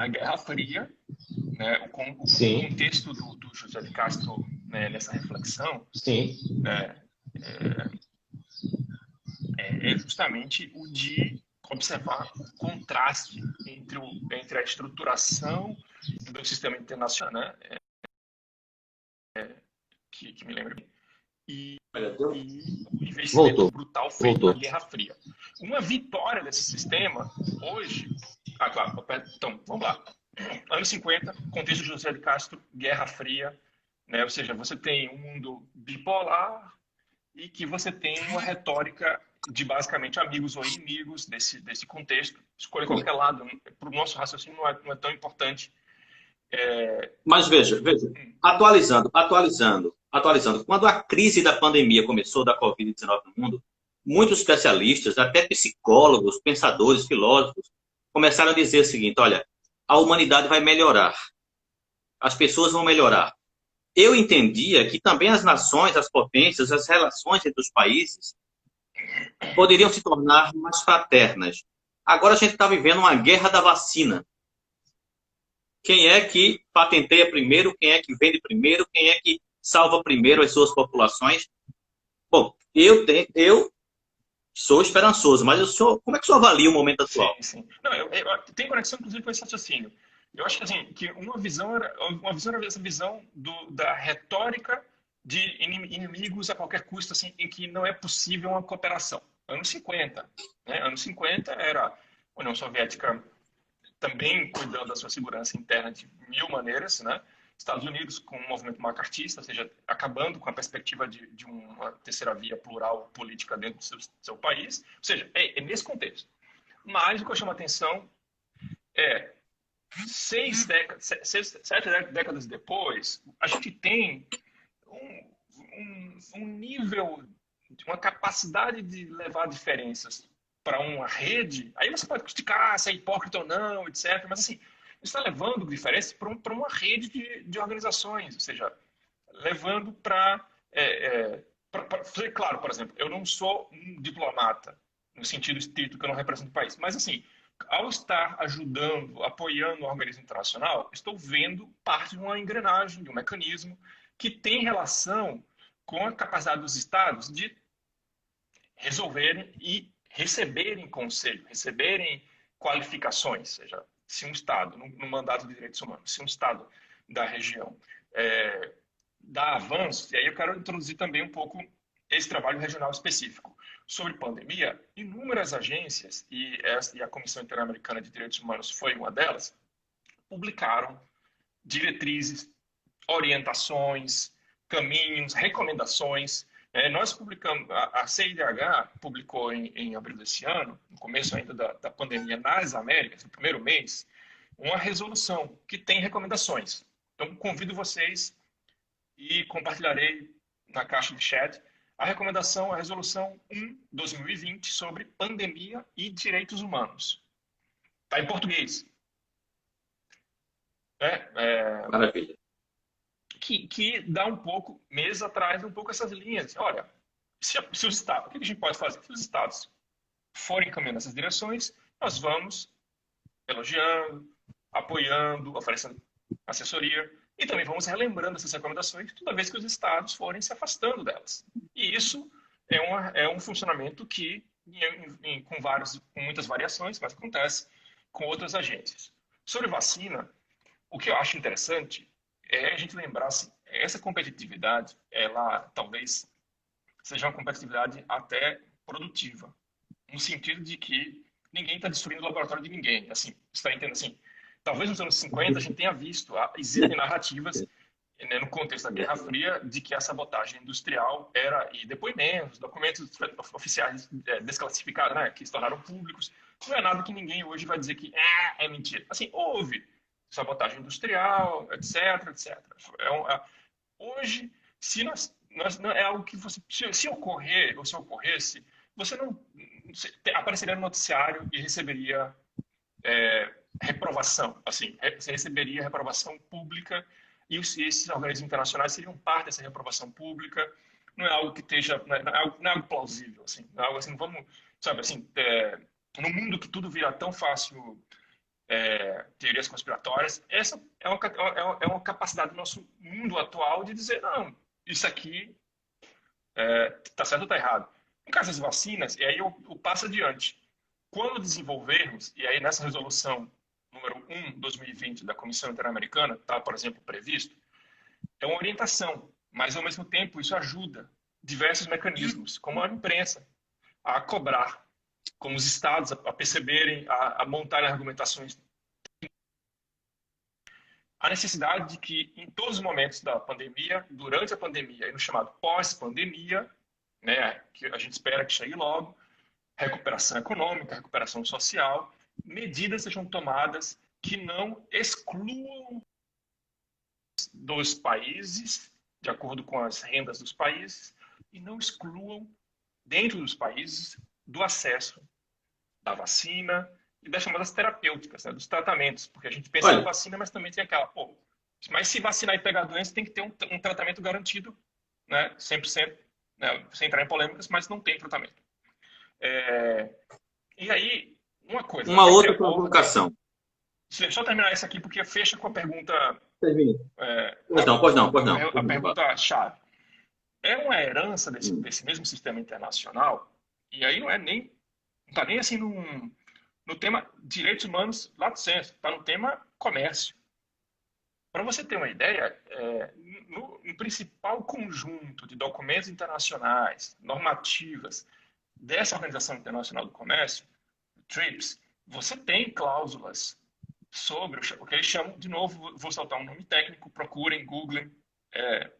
Guerra Fria, né? O contexto do José de Castro, né, nessa reflexão é justamente o de observar o contraste entre a estruturação do sistema internacional, né, que me lembra bem, e o investimento brutal feito na Guerra Fria. Uma vitória desse sistema, hoje... claro, então, vamos lá. Anos 50, contexto de José de Castro, Guerra Fria, né? Ou seja, você tem um mundo bipolar e que você tem uma retórica de basicamente amigos ou inimigos desse contexto. Escolha qualquer lado, para o nosso raciocínio não é tão importante. Mas veja, atualizando. Quando a crise da pandemia começou, da Covid-19 no mundo, muitos especialistas, até psicólogos, pensadores, filósofos, começaram a dizer o seguinte: olha, a humanidade vai melhorar, as pessoas vão melhorar. Eu entendia que também as nações, as potências, as relações entre os países poderiam se tornar mais fraternas. Agora a gente está vivendo uma guerra da vacina. Quem é que patenteia primeiro, quem é que vende primeiro, quem é que salva primeiro as suas populações? Bom, eu sou esperançoso, mas como é que o senhor avalia o momento Sim, atual? sim. Não, tem conexão, inclusive, com esse raciocínio. Eu acho que, assim, que uma visão era essa visão da retórica de inimigos a qualquer custo, assim, em que não é possível uma cooperação. Anos 50, né? Anos 50 era a União Soviética também cuidando da sua segurança interna de mil maneiras, né? Estados Unidos com um movimento macartista, ou seja, acabando com a perspectiva de uma terceira via plural política dentro do seu país. Ou seja, é nesse contexto. Mas o que eu chamo a atenção é, 7 décadas depois, a gente tem um nível, uma capacidade de levar diferenças para uma rede. Aí você pode criticar se é hipócrita ou não, etc. Mas assim, você está levando diferenças para uma rede de organizações, ou seja, levando para. Claro, por exemplo, eu não sou um diplomata, no sentido estrito que eu não represento o país, mas assim, ao estar ajudando, apoiando o organismo internacional, estou vendo parte de uma engrenagem, de um mecanismo que tem relação com a capacidade dos estados de resolverem e receberem conselho, receberem qualificações, ou seja, se um estado, no mandato de direitos humanos, se um estado da região dá avanços, e aí eu quero introduzir também um pouco esse trabalho regional específico. Sobre pandemia, inúmeras agências, e a Comissão Interamericana de Direitos Humanos foi uma delas, publicaram diretrizes, orientações, caminhos, recomendações. Nós publicamos, a CIDH publicou em abril desse ano, no começo ainda da pandemia nas Américas, no primeiro mês, uma resolução que tem recomendações. Então, convido vocês e compartilharei na caixa de chat a recomendação, a resolução 1/2020 sobre pandemia e direitos humanos. Está em português. Maravilha. Que dá um pouco, meses atrás, um pouco essas linhas. Olha, se os estados, o que a gente pode fazer? Se os estados forem caminhando nessas direções, nós vamos elogiando, apoiando, oferecendo assessoria e também vamos relembrando essas recomendações toda vez que os estados forem se afastando delas. E isso é um funcionamento que, com muitas variações, mas acontece com outras agências. Sobre vacina, o que eu acho interessante é a gente lembrar assim, essa competitividade, ela talvez seja uma competitividade até produtiva, no sentido de que ninguém está destruindo o laboratório de ninguém. Assim, você está entendendo assim? Talvez nos anos 50 a gente tenha visto, existem narrativas, né, no contexto da Guerra Fria, de que a sabotagem industrial era, e depoimentos, documentos oficiais desclassificados, né, que se tornaram públicos, não é nada que ninguém hoje vai dizer que é mentira. Assim, houve sabotagem industrial, etc, etc. Hoje, se não é algo que você, se ocorrer, ou se ocorresse, você não apareceria no noticiário e receberia reprovação, assim, você receberia reprovação pública e esses organismos internacionais seriam parte dessa reprovação pública. Não é algo que esteja, não é algo plausível, assim, não é algo assim, vamos, sabe, assim, no mundo que tudo vira tão fácil, teorias conspiratórias, essa é uma capacidade do nosso mundo atual de dizer, não, isso aqui está certo ou está errado. No caso das vacinas, e aí eu passo adiante. Quando desenvolvermos, e aí nessa resolução número 1/2020 da Comissão Interamericana, está, por exemplo, previsto, é uma orientação, mas ao mesmo tempo isso ajuda diversos mecanismos, como a imprensa, a cobrar, como os estados a perceberem, a montarem argumentações. A necessidade de que, em todos os momentos da pandemia, durante a pandemia e no chamado pós-pandemia, né, que a gente espera que chegue logo, recuperação econômica, recuperação social, medidas sejam tomadas que não excluam dos países, de acordo com as rendas dos países, e não excluam, dentro dos países, do acesso da vacina e das chamadas terapêuticas, né, dos tratamentos. Porque a gente pensa na vacina, mas também tem aquela, pô, mas se vacinar e pegar a doença, tem que ter um tratamento garantido, né, 100%, né, sem entrar em polêmicas, mas não tem tratamento. E aí, uma coisa... Uma outra provocação. Só terminar essa aqui, porque fecha com a pergunta... Pois não. A pergunta-chave. É uma herança desse mesmo sistema internacional, e aí não está nem assim no tema direitos humanos lato sensu, está no tema comércio. Para você ter uma ideia, no principal conjunto de documentos internacionais, normativas dessa Organização Internacional do Comércio, TRIPS, você tem cláusulas sobre o que eles chamam, de novo, vou soltar um nome técnico, procurem, googlem,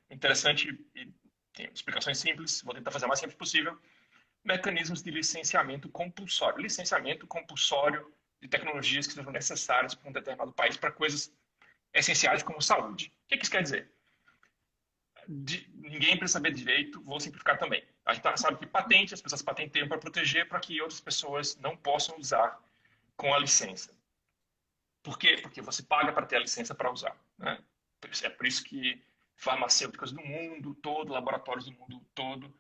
interessante e tem explicações simples, vou tentar fazer o mais simples possível, mecanismos de licenciamento compulsório. Licenciamento compulsório de tecnologias que sejam necessárias para um determinado país para coisas essenciais como saúde. O que isso quer dizer? Ninguém precisa saber direito, vou simplificar também. A gente sabe que patente, as pessoas patenteiam para proteger, para que outras pessoas não possam usar com a licença. Por quê? Porque você paga para ter a licença para usar, né? É por isso que farmacêuticas do mundo todo, laboratórios do mundo todo,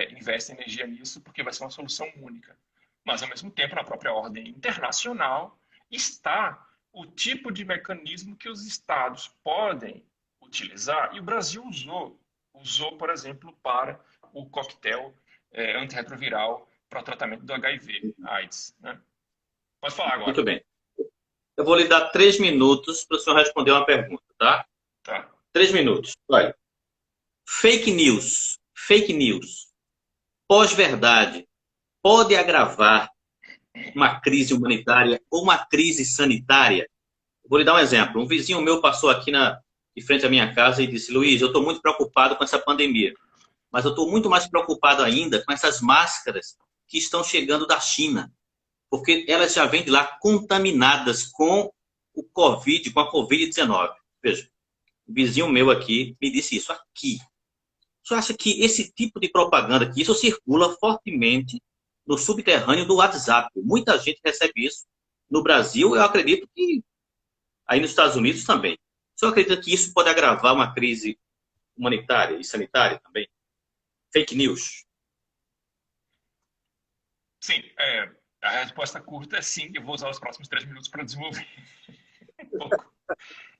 investem energia nisso, porque vai ser uma solução única. Mas, ao mesmo tempo, na própria ordem internacional, está o tipo de mecanismo que os estados podem utilizar, e o Brasil usou, por exemplo, para o coquetel antirretroviral para o tratamento do HIV, AIDS, né? Pode falar agora. Muito bem. Eu vou lhe dar 3 minutos para o senhor responder uma pergunta, tá? Tá. 3 minutos. Olha. Fake news, pós-verdade, pode agravar uma crise humanitária ou uma crise sanitária? Vou lhe dar um exemplo. Um vizinho meu passou aqui de frente à minha casa e disse: Luiz, eu estou muito preocupado com essa pandemia, mas eu estou muito mais preocupado ainda com essas máscaras que estão chegando da China, porque elas já vêm de lá contaminadas com o Covid, com a Covid-19. Veja, o vizinho meu aqui me disse isso aqui. Você acha que esse tipo de propaganda, que isso circula fortemente no subterrâneo do WhatsApp? Muita gente recebe isso. No Brasil, eu acredito que aí nos Estados Unidos também. Você acredita que isso pode agravar uma crise humanitária e sanitária também? Fake news. Sim, a resposta curta é sim. Eu vou usar os próximos 3 minutos para desenvolver um pouco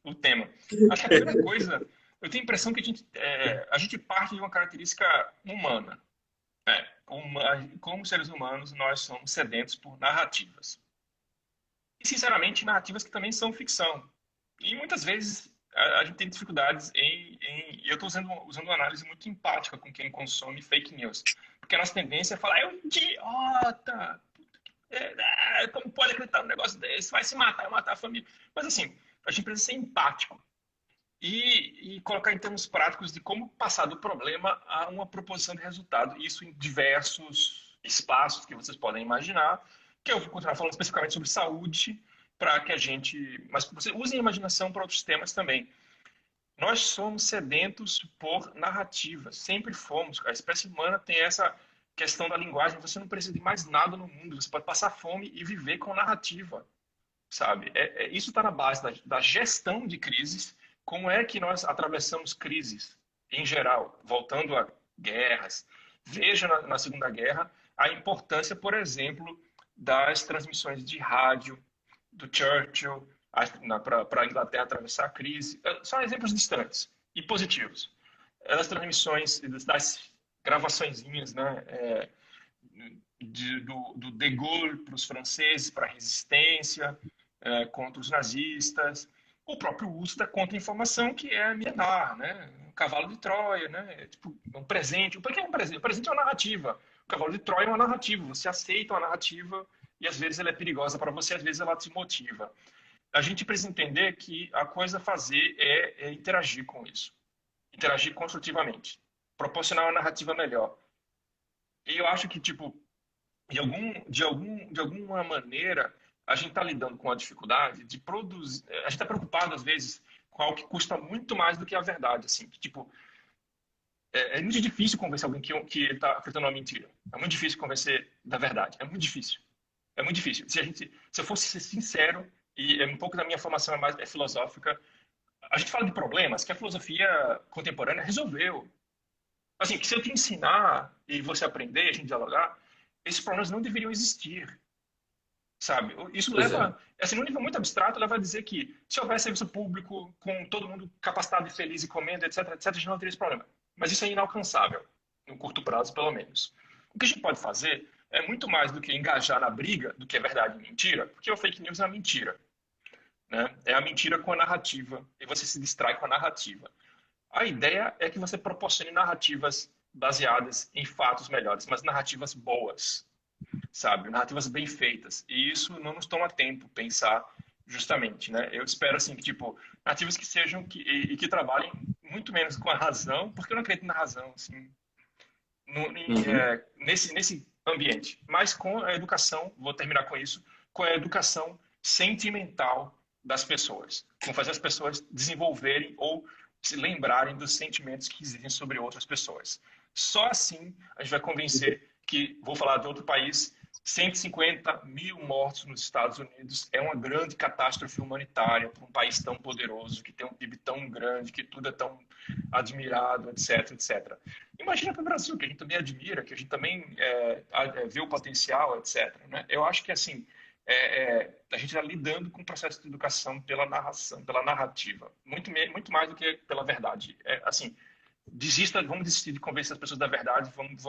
o tema. Acho que a primeira coisa, eu tenho a impressão que a gente parte de uma característica humana. Como seres humanos, nós somos sedentos por narrativas. E, sinceramente, narrativas que também são ficção. E muitas vezes a gente tem dificuldades eu estou usando uma análise muito empática com quem consome fake news. Porque a nossa tendência é falar: é um idiota! Como pode acreditar num negócio desse? Vai se matar, vai matar a família. Mas, assim, a gente precisa ser empático e colocar em termos práticos de como passar do problema a uma proposição de resultado. Isso em diversos espaços que vocês podem imaginar, que eu vou continuar falando especificamente sobre saúde, para que a gente... Mas você use a imaginação para outros temas também. Nós somos sedentos por narrativas, sempre fomos. A espécie humana tem essa questão da linguagem. Você não precisa de mais nada no mundo, você pode passar fome e viver com narrativa, sabe? Isso está na base da gestão de crises. Como é que nós atravessamos crises em geral, voltando a guerras? Veja na Segunda Guerra a importância, por exemplo, das transmissões de rádio, do Churchill para a Inglaterra atravessar a crise. São exemplos distantes e positivos. Das transmissões, das gravaçõezinhas, né, do De Gaulle para os franceses, para a resistência contra os nazistas. O próprio uso da contra-informação, que é milenar, né? Um cavalo de Troia, né? Tipo, um presente. O que é um presente? O presente é uma narrativa. O cavalo de Troia é uma narrativa. Você aceita uma narrativa e às vezes ela é perigosa para você, às vezes ela te motiva. A gente precisa entender que a coisa a fazer é interagir com isso. Interagir construtivamente. Proporcionar uma narrativa melhor. E eu acho que, tipo, de alguma maneira, a gente está lidando com a dificuldade de produzir. A gente está preocupado, às vezes, com algo que custa muito mais do que a verdade, assim. Que, tipo, é muito difícil convencer alguém que ele está acreditando uma mentira. É muito difícil convencer da verdade. É muito difícil. É muito difícil. Se eu fosse ser sincero, e um pouco da minha formação é filosófica, a gente fala de problemas que a filosofia contemporânea resolveu. Assim, que se eu te ensinar e você aprender e a gente dialogar, esses problemas não deveriam existir, sabe? Isso Pois é. leva, assim, num nível muito abstrato, leva a dizer que se houver serviço público com todo mundo capacitado e feliz e comendo, etc, etc, a gente não teria esse problema. Mas isso é inalcançável, no curto prazo, pelo menos. O que a gente pode fazer é muito mais do que engajar na briga do que é verdade e mentira, porque o fake news é uma mentira, né? É a mentira com a narrativa, e você se distrai com a narrativa. A ideia é que você proporcione narrativas baseadas em fatos melhores, mas narrativas boas, sabe? Narrativas bem feitas. E isso não nos toma tempo pensar justamente, né? Eu espero, assim, que, tipo, narrativas que sejam e que trabalhem muito menos com a razão, porque eu não acredito na razão, assim, Uhum. nesse ambiente, mas com a educação, vou terminar com isso, com a educação sentimental das pessoas, com fazer as pessoas desenvolverem ou se lembrarem dos sentimentos que existem sobre outras pessoas. Só assim a gente vai convencer que, vou falar de outro país, 150 mil mortos nos Estados Unidos é uma grande catástrofe humanitária para um país tão poderoso, que tem um PIB tão grande, que tudo é tão admirado, etc, etc. Imagina para o Brasil, que a gente também admira, que a gente também vê o potencial, etc. Né? Eu acho que assim a gente está lidando com o processo de educação pela narração, pela narrativa, muito mais do que pela verdade. Assim, vamos desistir de convencer as pessoas da verdade, vamos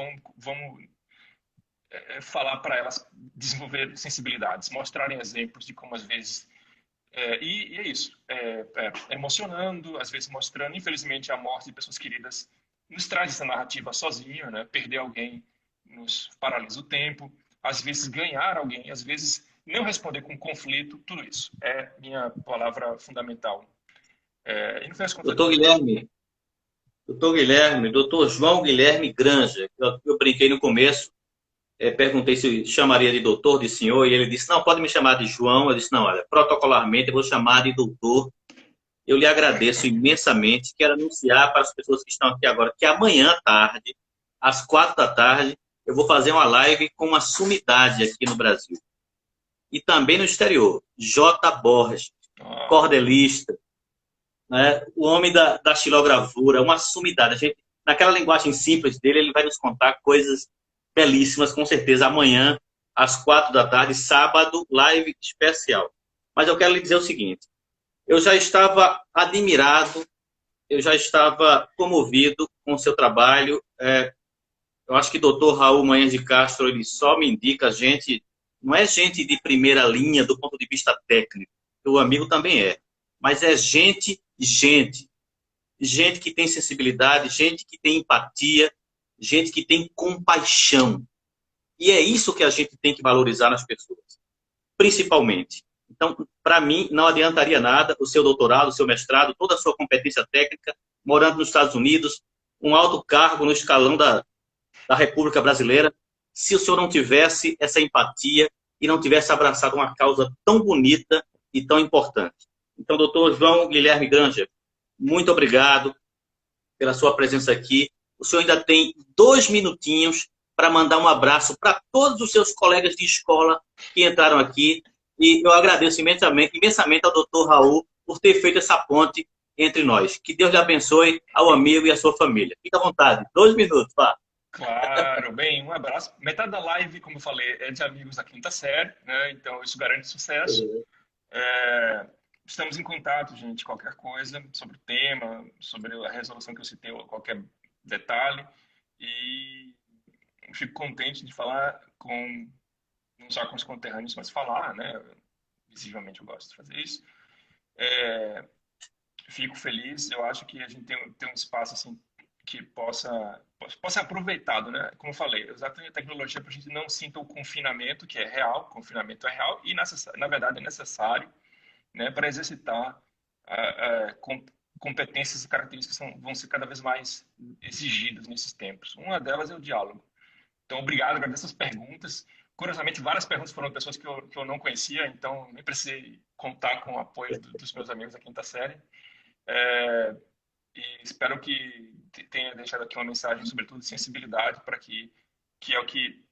falar para elas desenvolver sensibilidades, mostrarem exemplos de como às vezes e é isso, emocionando, às vezes mostrando, infelizmente, a morte de pessoas queridas nos traz essa narrativa sozinho, né? Perder alguém nos paralisa o tempo, às vezes ganhar alguém, às vezes não responder com conflito, tudo isso é minha palavra fundamental. E no final das contas, Doutor Guilherme, doutor João Guilherme Granja, eu brinquei no começo, perguntei se chamaria de doutor, de senhor, e ele disse, não, pode me chamar de João. Eu disse, não, olha, protocolarmente eu vou chamar de doutor. Eu lhe agradeço imensamente. Quero anunciar para as pessoas que estão aqui agora que amanhã à tarde, às 4 da tarde, eu vou fazer uma live com uma sumidade aqui no Brasil. E também no exterior. J. Borges, cordelista, né? O homem da xilogravura, uma sumidade. Naquela linguagem simples dele, ele vai nos contar coisas belíssimas, com certeza, amanhã, às 4 da tarde, sábado, live especial. Mas eu quero lhe dizer o seguinte, eu já estava admirado, eu já estava comovido com o seu trabalho. Eu acho que o doutor Raul Manhães de Castro, ele só me indica gente, não é gente de primeira linha do ponto de vista técnico, o amigo também mas é gente que tem sensibilidade, gente que tem empatia, gente que tem compaixão. E é isso que a gente tem que valorizar nas pessoas, principalmente. Então, para mim, não adiantaria nada o seu doutorado, o seu mestrado, toda a sua competência técnica, morando nos Estados Unidos, um alto cargo no escalão da República Brasileira, se o senhor não tivesse essa empatia e não tivesse abraçado uma causa tão bonita e tão importante. Então, doutor João Guilherme Granja, muito obrigado pela sua presença aqui. O senhor ainda tem 2 minutinhos para mandar um abraço para todos os seus colegas de escola que entraram aqui. E eu agradeço imensamente ao doutor Raul por ter feito essa ponte entre nós. Que Deus lhe abençoe, ao amigo e à sua família. Fique à vontade. 2 minutos, vá. claro, bem, um abraço. Metade da live, como eu falei, é de amigos da quinta série, né? Então isso garante sucesso. Estamos em contato, gente, qualquer coisa sobre o tema, sobre a resolução que eu citei, ou qualquer detalhe. E fico contente de falar não só com os conterrâneos, mas falar, né? Visivelmente eu gosto de fazer isso. Fico feliz, eu acho que a gente tem um espaço assim que possa ser aproveitado, né? Como eu falei, usar a tecnologia para a gente não sinta o confinamento, que é real, o confinamento é real e, na verdade, é necessário, né, para exercitar competências e características que vão ser cada vez mais exigidas nesses tempos. Uma delas é o diálogo. Então, obrigado, agradeço as perguntas. Curiosamente, várias perguntas foram de pessoas que eu não conhecia, então nem precisei contar com o apoio dos meus amigos da quinta série. E espero que tenha deixado aqui uma mensagem, sobretudo de sensibilidade, para que é o que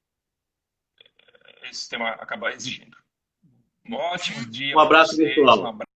esse sistema acaba exigindo. Um ótimo dia Um para abraço vocês, um virtual. abraço.